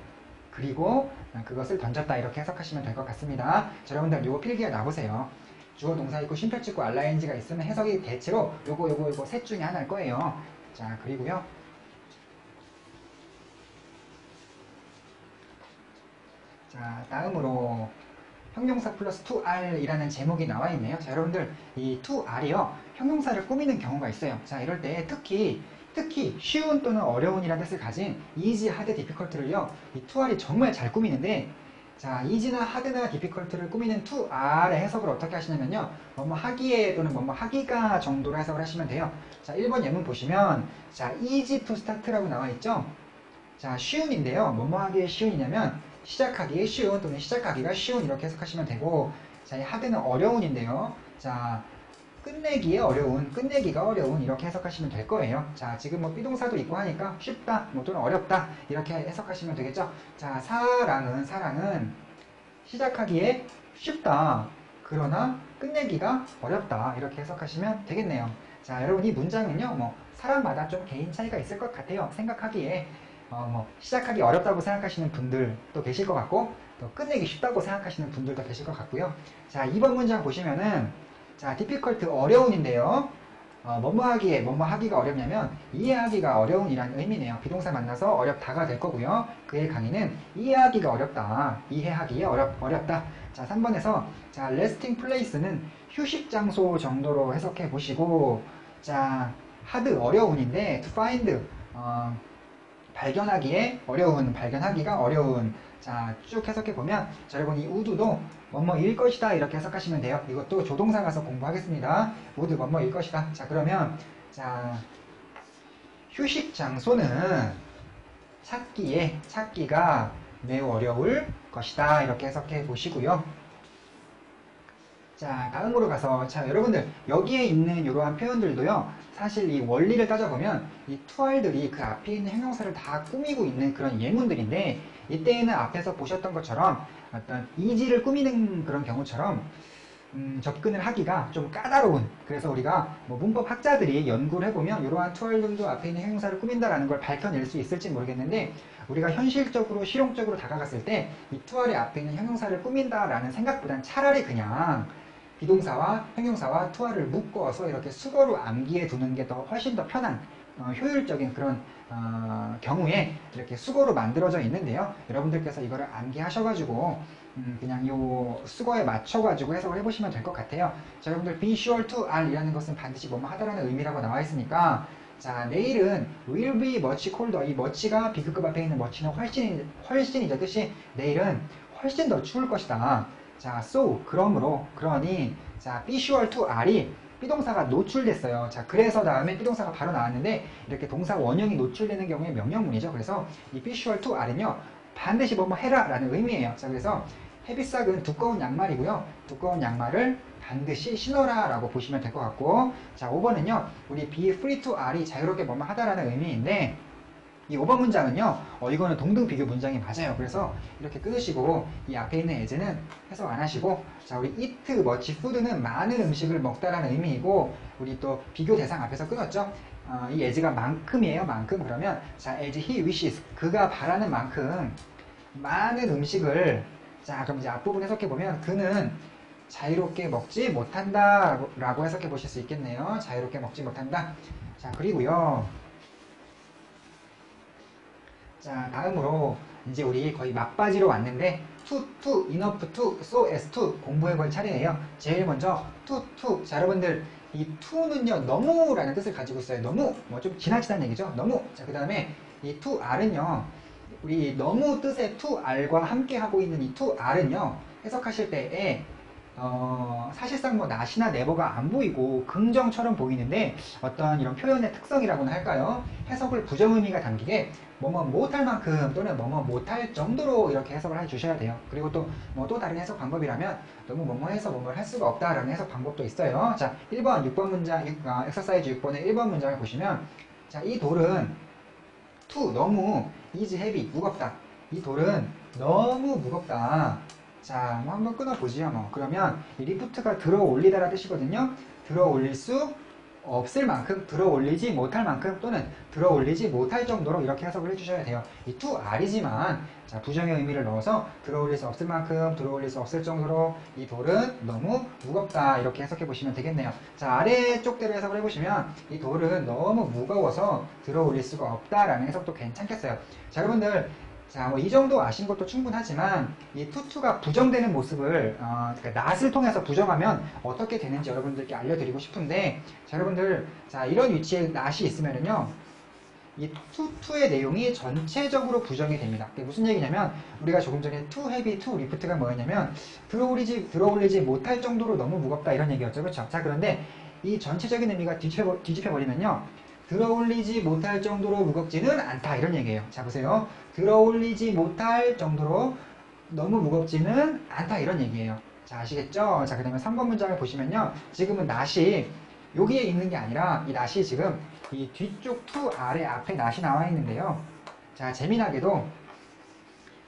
그리고 그것을 던졌다 이렇게 해석하시면 될 것 같습니다. 자, 여러분들 요거 필기에 놔보세요. 주어 동사 있고 쉼표 찍고 RING가 있으면 해석이 대체로 요거 셋 중에 하나일 거예요. 자, 그리고요. 자, 다음으로 형용사 플러스 2R 이라는 제목이 나와 있네요. 자, 여러분들 이 2R이요 형용사를 꾸미는 경우가 있어요. 자, 이럴 때 특히 쉬운 또는 어려운이라는 뜻을 가진 easy, hard, difficult를요 이 2R이 정말 잘 꾸미는데 자, easy나 hard나 difficult를 꾸미는 to are의 해석을 어떻게 하시냐면요. 뭐뭐 하기에 또는 뭐뭐 하기가 정도로 해석을 하시면 돼요. 자, 1번 예문 보시면 자, easy to start라고 나와 있죠. 자, 쉬운인데요. 뭐뭐 하기에 쉬운이냐면 시작하기에 쉬운 또는 시작하기가 쉬운 이렇게 해석하시면 되고, 자, 이 hard는 어려운인데요. 자, 끝내기에 어려운, 끝내기가 어려운 이렇게 해석하시면 될 거예요. 자, 지금 뭐 비동사도 있고 하니까 쉽다, 뭐 또는 어렵다 이렇게 해석하시면 되겠죠. 자, 사랑은 시작하기에 쉽다. 그러나 끝내기가 어렵다. 이렇게 해석하시면 되겠네요. 자, 여러분 이 문장은요, 뭐 사람마다 좀 개인 차이가 있을 것 같아요. 생각하기에 뭐 시작하기 어렵다고 생각하시는 분들도 계실 것 같고, 또 끝내기 쉽다고 생각하시는 분들도 계실 것 같고요. 자, 2번 문장 보시면은 자, difficult 어려운인데요. 뭐뭐 하기에 뭐뭐 하기가 어렵냐면 이해하기가 어려운이라는 의미네요. 비동사 만나서 어렵다가 될 거고요. 그의 강의는 이해하기가 어렵다. 이해하기에 어렵다. 자, 3번에서 자, resting place는 휴식 장소 정도로 해석해 보시고, 자, hard 어려운인데 to find 발견하기에 어려운, 발견하기가 어려운. 자, 쭉 해석해 보면 자, 여러분 이 would도 뭐뭐일 것이다 이렇게 해석하시면 돼요. 이것도 조동사 가서 공부하겠습니다. would 뭐뭐일 것이다. 자, 그러면 자, 휴식 장소는 찾기가 매우 어려울 것이다 이렇게 해석해 보시고요. 자, 다음으로 가서 자, 여러분들 여기에 있는 이러한 표현들도요, 사실 이 원리를 따져보면 이 투알들이 그 앞에 있는 형용사를 다 꾸미고 있는 그런 예문들인데, 이때에는 앞에서 보셨던 것처럼 어떤 이지를 꾸미는 그런 경우처럼 접근을 하기가 좀 까다로운, 그래서 우리가 뭐 문법 학자들이 연구를 해보면 이러한 투알들도 앞에 있는 형용사를 꾸민다라는 걸 밝혀낼 수 있을지 모르겠는데, 우리가 현실적으로 실용적으로 다가갔을 때 이 투알의 앞에 있는 형용사를 꾸민다라는 생각보단 차라리 그냥 비동사와 형용사와 투알을 묶어서 이렇게 수거로 암기해 두는 게 더 훨씬 더 편한 효율적인 그런 경우에 이렇게 수거로 만들어져 있는데요. 여러분들께서 이거를 암기하셔가지고 그냥 요 수거에 맞춰가지고 해석을 해보시면 될 것 같아요. 자, 여러분들 be sure to i라는 것은 반드시 뭐뭐 하다라는 의미라고 나와 있으니까, 자, 내일은 will be much colder. 이 much가 비급급 앞에 있는 much는 훨씬이죠. 뜻이 내일은 훨씬 더 추울 것이다. 자, so 그러니 자, be sure to i이 비동사가 노출됐어요. 자, 그래서 다음에 비동사가 바로 나왔는데, 이렇게 동사 원형이 노출되는 경우에 명령문이죠. 그래서 이 be sure to i는요, 반드시 뭐뭐 해라 라는 의미예요. 자, 그래서 헤비삭은 두꺼운 양말이고요. 두꺼운 양말을 반드시 신어라 라고 보시면 될 것 같고, 자, 5번은요, 우리 be free to i이 자유롭게 뭐뭐 하다라는 의미인데, 이 5번 문장은요, 이거는 동등 비교 문장이 맞아요. 그래서 이렇게 끊으시고 이 앞에 있는 예제는 해석 안 하시고, 자, 우리 eat much food는 많은 음식을 먹다라는 의미이고, 우리 또 비교 대상 앞에서 끊었죠. 이 예제가 만큼이에요. 만큼. 그러면 자, as he wishes, 그가 바라는 만큼 많은 음식을, 자, 그럼 이제 앞부분 해석해 보면 그는 자유롭게 먹지 못한다 라고 해석해 보실 수 있겠네요. 자유롭게 먹지 못한다. 자, 그리고요, 자, 다음으로 이제 우리 거의 막바지로 왔는데 to, enough to, so as to 공부해 볼 차례예요. 제일 먼저 to. 자, 여러분들 이 to는요, 너무라는 뜻을 가지고 있어요. 너무, 뭐 좀 지나치다는 얘기죠. 너무. 자, 그 다음에 이 to r은요, 우리 너무 뜻의 to r과 함께 하고 있는 이 to r은요, 해석하실 때에 사실상 뭐 not이나 never가 안 보이고 긍정처럼 보이는데, 어떤 이런 표현의 특성이라고나 할까요? 해석을 부정의미가 담기게 뭐뭐 못할 만큼 또는 뭐뭐 못할 정도로 이렇게 해석을 해주셔야 돼요. 그리고 또 뭐 또 다른 해석 방법이라면 너무 뭐뭐해서 뭐뭐를 할 수가 없다라는 해석 방법도 있어요. 자, 1번 6번 문장, 엑서사이즈 6번의 1번 문장을 보시면, 자, 이 돌은 to 너무 is heavy 무겁다. 이 돌은 너무 무겁다. 자, 뭐 한번 끊어보지요. 뭐 그러면 이 리프트가 들어 올리다라 뜻이거든요. 들어 올릴 수 없을 만큼, 들어 올리지 못할 만큼 또는 들어 올리지 못할 정도로 이렇게 해석을 해주셔야 돼요. 이 to r이지만 자, 부정의 의미를 넣어서 들어 올릴 수 없을 만큼, 들어 올릴 수 없을 정도로 이 돌은 너무 무겁다 이렇게 해석해 보시면 되겠네요. 자, 아래쪽대로 해석을 해보시면 이 돌은 너무 무거워서 들어 올릴 수가 없다라는 해석도 괜찮겠어요. 자, 여러분들, 자, 뭐 이 정도 아신 것도 충분하지만 이 투투가 부정되는 모습을 그러니까 not을 통해서 부정하면 어떻게 되는지 여러분들께 알려드리고 싶은데, 자, 여러분들, 자, 이런 위치에 not이 있으면은요, 이 to 의 내용이 전체적으로 부정이 됩니다. 그게 무슨 얘기냐면 우리가 조금 전에 too heavy, too lift가 뭐였냐면 들어올리지 못할 정도로 너무 무겁다 이런 얘기였죠. 그렇죠? 자, 그런데 이 전체적인 의미가 뒤집혀 버리면요. 들어올리지 못할 정도로 무겁지는 않다 이런 얘기예요. 자, 보세요. 들어올리지 못할 정도로 너무 무겁지는 않다 이런 얘기예요. 자, 아시겠죠? 자, 그 다음에 3번 문장을 보시면요. 지금은 not이 여기에 있는 게 아니라 이 not이 지금 이 뒤쪽 to 아래 앞에 not이 나와 있는데요. 자, 재미나게도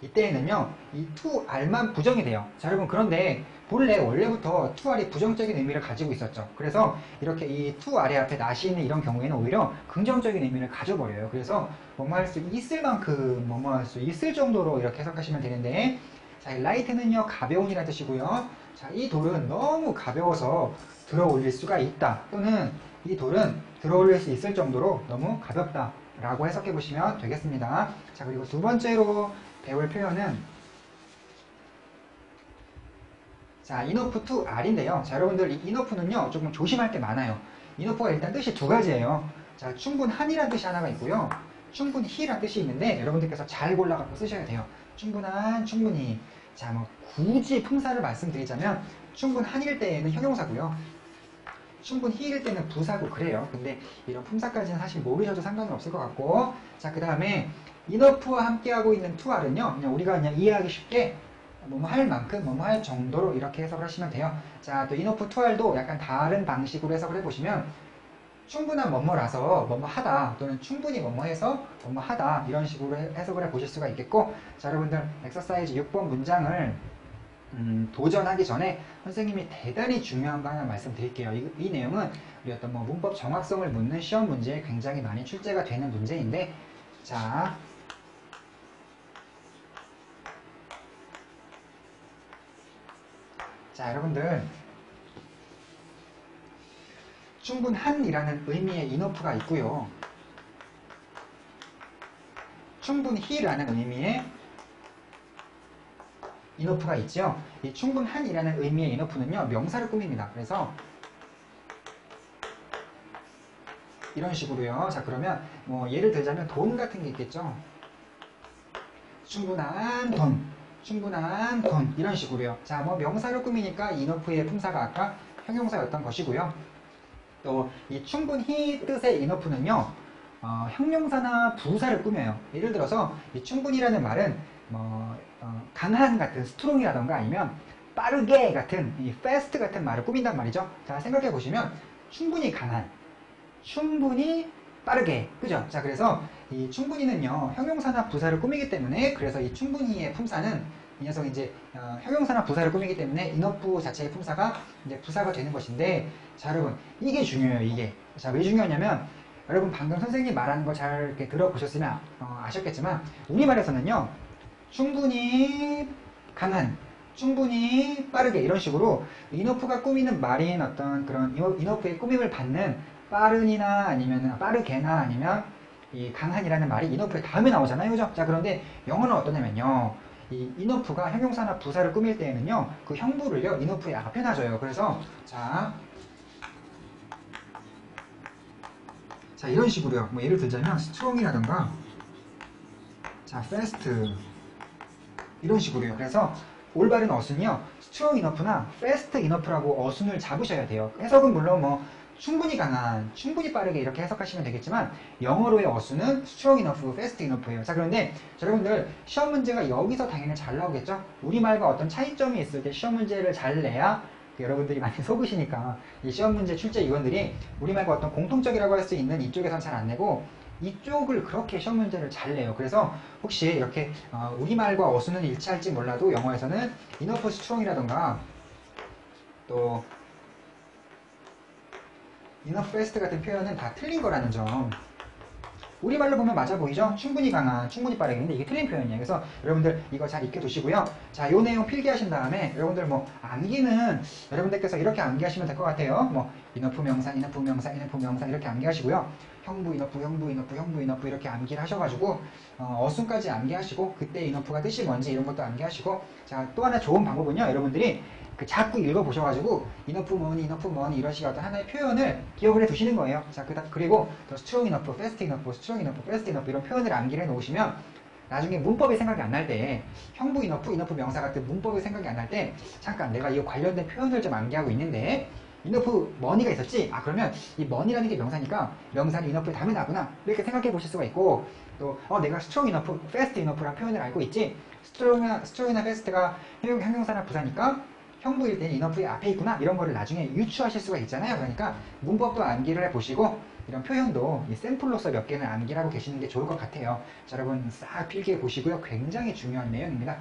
이때에는요. 이 to r만 부정이 돼요. 자, 여러분 그런데 본래 원래부터 to r이 부정적인 의미를 가지고 있었죠. 그래서 이렇게 이 to 아래 앞에 not이 있는 이런 경우에는 오히려 긍정적인 의미를 가져버려요. 그래서 뭐뭐 할 수 있을 만큼 뭐뭐 할 수 있을 정도로 이렇게 해석하시면 되는데, 자, 이 light는요 가벼운이라는 뜻이고요. 자, 이 돌은 너무 가벼워서 들어올릴 수가 있다. 또는 이 돌은 들어올릴 수 있을 정도로 너무 가볍다 라고 해석해 보시면 되겠습니다. 자, 그리고 두 번째로 배울 표현은 자, enough to r인데요. 자, 여러분들 이 enough는요 조금 조심할 게 많아요. enough가 일단 뜻이 두 가지예요. 자, 충분한이라는 뜻이 하나가 있고요. 충분히라는 뜻이 있는데 여러분들께서 잘 골라갖고 쓰셔야 돼요. 충분한, 충분히. 자, 뭐 굳이 품사를 말씀드리자면 충분한일 때에는 형용사고요. 충분히일 때는 부사고 그래요. 근데 이런 품사까지는 사실 모르셔도 상관은 없을 것 같고, 자, 그 다음에 enough와 함께하고 있는 to r은요 그냥 우리가 그냥 이해하기 쉽게 뭐뭐 할 만큼, 뭐뭐 할 정도로 이렇게 해석을 하시면 돼요. 자, 또 enough to r도 약간 다른 방식으로 해석을 해보시면 충분한 뭐뭐라서 뭐뭐 하다, 또는 충분히 뭐뭐 해서 뭐뭐 하다, 이런 식으로 해석을 해 보실 수가 있겠고, 자, 여러분들 엑서사이즈 6번 문장을 도전하기 전에 선생님이 대단히 중요한 거 하나 말씀드릴게요. 이 내용은 우리 어떤 뭐 문법 정확성을 묻는 시험 문제에 굉장히 많이 출제가 되는 문제인데, 자, 여러분들 충분한이라는 의미의 enough가 있고요. 충분히라는 의미의 enough가 있죠. 이 충분한이라는 의미의 enough는요 명사를 꾸밉니다. 그래서 이런 식으로요. 자, 그러면 뭐 예를 들자면 돈 같은 게 있겠죠. 충분한 돈, 충분한 돈, 이런 식으로요. 자, 뭐 명사를 꾸미니까 enough의 품사가 아까 형용사였던 것이고요. 또 이 충분히 뜻의 enough는요 형용사나 부사를 꾸며요. 예를 들어서 이 충분히라는 말은 뭐 강한 같은 strong이라던가 아니면 빠르게 같은 이 fast 같은 말을 꾸민단 말이죠. 자, 생각해 보시면 충분히 강한, 충분히 빠르게, 그죠? 자, 그래서 이 충분히는요 형용사나 부사를 꾸미기 때문에, 그래서 이 충분히의 품사는 이 녀석이 이제 형용사나 부사를 꾸미기 때문에 enough 자체의 품사가 이제 부사가 되는 것인데, 자, 여러분 이게 중요해요. 이게. 자, 왜 중요하냐면 여러분 방금 선생님이 말하는 거 잘 이렇게 들어보셨으면 아셨겠지만 우리말에서는요 충분히 강한, 충분히 빠르게, 이런 식으로 enough가 꾸미는 말인 어떤 그런 enough의 꾸밈을 받는 빠른이나 아니면 빠르게나 아니면 이 강한이라는 말이 enough의 다음에 나오잖아요. 그죠? 자, 그런데 영어는 어떠냐면요 이 enough가 형용사나 부사를 꾸밀 때에는요 그 형부를요 enough의 앞에 놔줘요. 그래서 자, 이런 식으로요. 뭐 예를 들자면 strong이라던가, 자, fast, 이런 식으로요. 그래서 올바른 어순이요 strong enough나 fast enough라고 어순을 잡으셔야 돼요. 해석은 물론 뭐 충분히 강한, 충분히 빠르게 이렇게 해석하시면 되겠지만 영어로의 어순은 strong enough, fast enough예요. 자, 그런데 여러분들 시험 문제가 여기서 당연히 잘 나오겠죠? 우리말과 어떤 차이점이 있을 때 시험 문제를 잘 내야 여러분들이 많이 속으시니까 이 시험 문제 출제 위원들이 우리말과 어떤 공통적이라고 할 수 있는 이쪽에선 잘 안 내고 이쪽을 그렇게 시험 문제를 잘 내요. 그래서 혹시 이렇게 우리말과 어순은 일치할지 몰라도 영어에서는 enough strong이라던가 또 enough fast 같은 표현은 다 틀린 거라는 점. 우리말로 보면 맞아 보이죠? 충분히 강한, 충분히 빠르게. 근데 이게 틀린 표현이에요. 그래서 여러분들 이거 잘 익혀 두시고요. 자, 요 내용 필기하신 다음에 여러분들 뭐 암기는 여러분들께서 이렇게 암기하시면 될 것 같아요. 뭐 enough 명사, enough 명사, enough 명사 이렇게 암기하시고요. 형부 이너프, 형부 이너프, 형부 이너프 이렇게 암기를 하셔가지고 어순까지 암기하시고 그때 이너프가 뜻이 뭔지 이런 것도 암기하시고 자, 또 하나 좋은 방법은요. 여러분들이 그 자꾸 읽어보셔가지고 이너프 머니, 이너프 머니 이런 식의 어떤 하나의 표현을 기억을 해두시는 거예요. 자, 그리고 더 스트롱 이너프, 패스트 이너프, 스트롱 이너프, 패스트 이너프 이런 표현을 암기를 해놓으시면 나중에 문법이 생각이 안 날 때 형부 이너프, 이너프 명사 같은 문법이 생각이 안 날 때 잠깐 내가 이 관련된 표현을 좀 암기하고 있는데 이너프 머니가 있었지? 아 그러면 이 머니라는 게 명사니까 명사는 이너프에 담에 나구나 이렇게 생각해 보실 수가 있고 또 내가 스트롱 이너프, 패스트 이너프라는 표현을 알고 있지? 스트롱이나 패스트가 형용사나 부사니까 형부일 때는 이너프의 앞에 있구나 이런 거를 나중에 유추하실 수가 있잖아요. 그러니까 문법도 암기를 해보시고 이런 표현도 이 샘플로서 몇 개는 암기를 하고 계시는 게 좋을 것 같아요. 자, 여러분 싹 필기해 보시고요. 굉장히 중요한 내용입니다.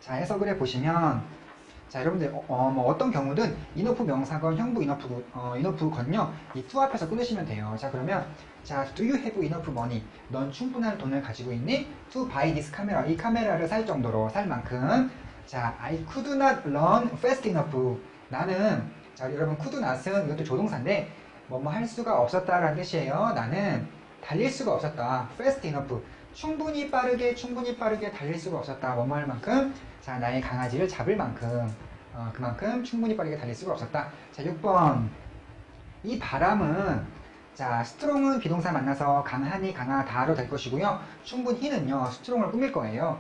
자, 해석을 해보시면 자, 여러분들 뭐 어떤 경우든 이너프 명사건 형부 이너프건요 이 to 앞에서 끊으시면 돼요. 자, 그러면 자, do you have enough money? 넌 충분한 돈을 가지고 있니? to buy this camera. 이 카메라를 살 정도로 살 만큼. 자, I could not run fast enough. 나는 자, 여러분 could not은 이것도 조동사인데 뭐뭐 할 수가 없었다라는 뜻이에요. 나는 달릴 수가 없었다. fast enough. 충분히 빠르게 달릴 수가 없었다. 뭐뭐 할 만큼. 자, 나의 강아지를 잡을 만큼 그만큼 충분히 빠르게 달릴 수가 없었다. 자, 6번 이 바람은 자, 스트롱은 비동사 만나서 강하니 강하다로 될 것이고요. 충분히는요 스트롱을 꾸밀 거예요.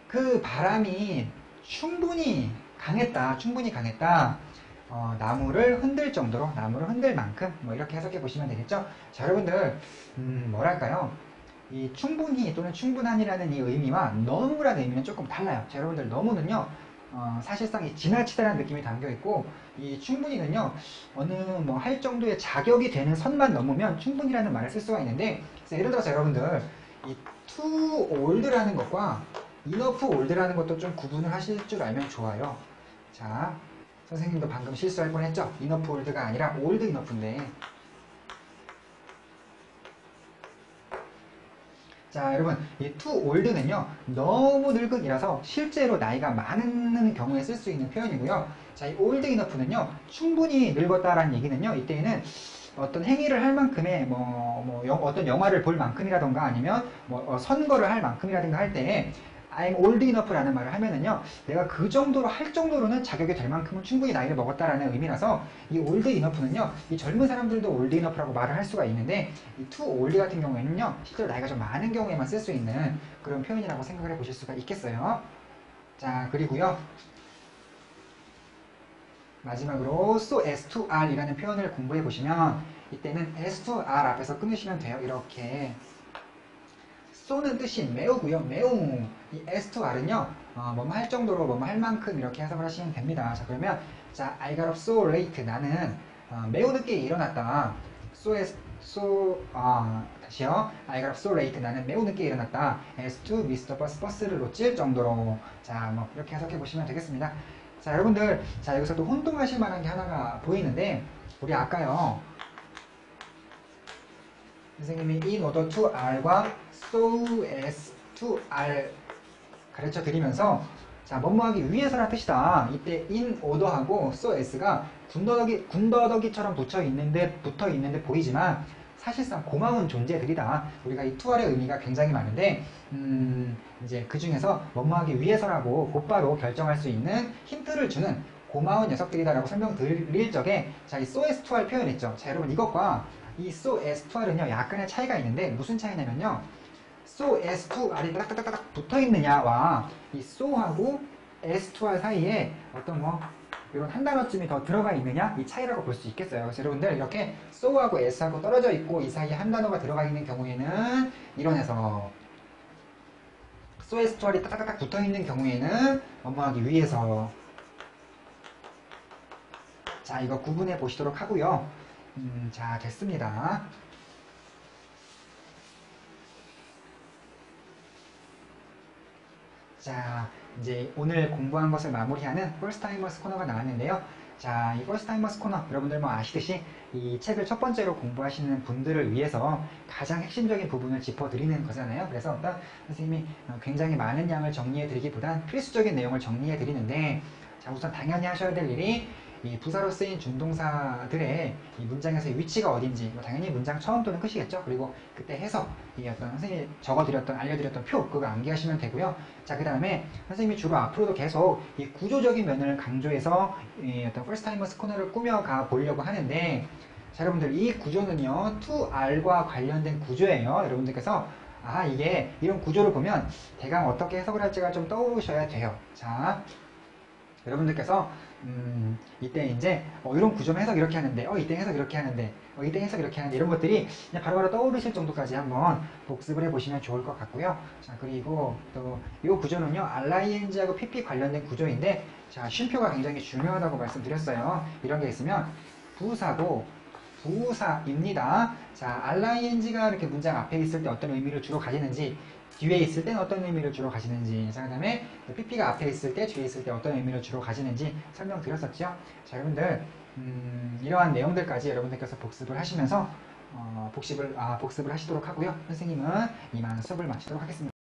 그 바람이 충분히 강했다. 나무를 흔들 정도로 나무를 흔들 만큼 뭐 이렇게 해석해 보시면 되겠죠. 자, 여러분들 뭐랄까요, 이 충분히 또는 충분한이라는 이 의미와 너무라는 의미는 조금 달라요. 자, 여러분들 너무는요 사실상 이 지나치다라는 느낌이 담겨 있고 이 충분히는요 어느 뭐 할 정도의 자격이 되는 선만 넘으면 충분히라는 말을 쓸 수가 있는데 예를 들어서 여러분들 이 too old라는 것과 enough old라는 것도 좀 구분을 하실 줄 알면 좋아요. 자, 선생님도 방금 실수할 뻔했죠. enough old가 아니라 old enough인데 자, 여러분 이 too old는요 너무 늙은이라서 실제로 나이가 많은 경우에 쓸 수 있는 표현이고요. 자, 이 old enough는요 충분히 늙었다라는 얘기는요 이때에는 어떤 행위를 할 만큼의 어떤 영화를 볼 만큼이라던가 아니면 선거를 할 만큼이라든가 할 때 I'm old enough라는 말을 하면은요 내가 그 정도로 할 정도로는 자격이 될 만큼은 충분히 나이를 먹었다라는 의미라서 이 old enough는요 이 젊은 사람들도 old enough라고 말을 할 수가 있는데 이 too old 같은 경우에는요 실제로 나이가 좀 많은 경우에만 쓸 수 있는 그런 표현이라고 생각을 해보실 수가 있겠어요. 자, 그리고요 마지막으로 so as to are 이라는 표현을 공부해 보시면 이때는 as to are 앞에서 끊으시면 돼요. 이렇게 so는 뜻이 매우고요. 매우. 이 as to are는요 뭐뭐 할 정도로 뭐뭐 할 만큼 이렇게 해석을 하시면 됩니다. 자, 그러면 자, I got up so late. 나는 매우 늦게 일어났다. 다시요. I got up so late. 나는 매우 늦게 일어났다. as to miss the bus. 버스를 놓칠 정도로. 자, 뭐 이렇게 해석해 보시면 되겠습니다. 자, 여러분들 자, 여기서 또 혼동하실 만한 게 하나가 보이는데 우리 아까요 선생님이 in order to are과 so as to are 가르쳐 드리면서 자, 뭐뭐하기 위해서라는 뜻이다. 이때 in order하고 so as가 군더더기처럼 붙어 있는데 보이지만 사실상 고마운 존재들이다. 우리가 이 to are의 의미가 굉장히 많은데 이제 그 중에서 뭐뭐하기 위해서라고 곧바로 결정할 수 있는 힌트를 주는 고마운 녀석들이다라고 설명드릴 적에 자, 이 so as to are 표현 있죠. 자, 여러분 이것과 이 so as to are는요 약간의 차이가 있는데 무슨 차이냐면요 so as to are이 딱딱딱딱 붙어 있느냐와 이 so하고 as to are 사이에 어떤 이런 한 단어쯤이 더 들어가 있느냐 이 차이라고 볼 수 있겠어요. 그래서 여러분들 이렇게 so하고 as하고 떨어져 있고 이 사이에 한 단어가 들어가 있는 경우에는 이런 해석, so as to are이 딱딱딱 붙어 있는 경우에는 뭐뭐하기 위해서. 자, 이거 구분해 보시도록 하고요. 자, 됐습니다. 자, 이제 오늘 공부한 것을 마무리하는 First Timers 코너가 나왔는데요. 자, 이 First Timers 코너 여러분들 뭐 아시듯이 이 책을 첫 번째로 공부하시는 분들을 위해서 가장 핵심적인 부분을 짚어드리는 거잖아요. 그래서 선생님이 굉장히 많은 양을 정리해 드리기보단 필수적인 내용을 정리해 드리는데 자, 우선 당연히 하셔야 될 일이 이 부사로 쓰인 준동사들의 이 문장에서의 위치가 어딘지, 뭐 당연히 문장 처음 또는 끝이겠죠. 그리고 그때 해석, 이 어떤 선생님이 적어드렸던, 알려드렸던 표, 그거 암기하시면 되고요. 자, 그 다음에 선생님이 주로 앞으로도 계속 이 구조적인 면을 강조해서 이 어떤 first timers 코너를 꾸며가 보려고 하는데, 자, 여러분들 이 구조는요, to R과 관련된 구조예요. 여러분들께서 이게 이런 구조를 보면 대강 어떻게 해석을 할지가 좀 떠오르셔야 돼요. 자, 여러분들께서 이때 이제 이런 구조는 해석 이렇게 하는데 이때 해석 이렇게 하는데 이때 해석 이렇게 하는데 이런 것들이 그냥 바로바로 떠오르실 정도까지 한번 복습을 해보시면 좋을 것 같고요. 자, 그리고 또 이 구조는요, RING하고 PP 관련된 구조인데, 자, 쉼표가 굉장히 중요하다고 말씀드렸어요. 이런 게 있으면 부사고 부사입니다. 자, RING가 이렇게 문장 앞에 있을 때 어떤 의미를 주로 가지는지, 뒤에 있을 때는 어떤 의미를 주로 가지는지, 자, 그 다음에 PP가 앞에 있을 때, 뒤에 있을 때 어떤 의미를 주로 가지는지 설명드렸었죠. 자, 여러분들 이러한 내용들까지 여러분들께서 복습을 하시면서 복습을 하시도록 하고요. 선생님은 이만 수업을 마치도록 하겠습니다.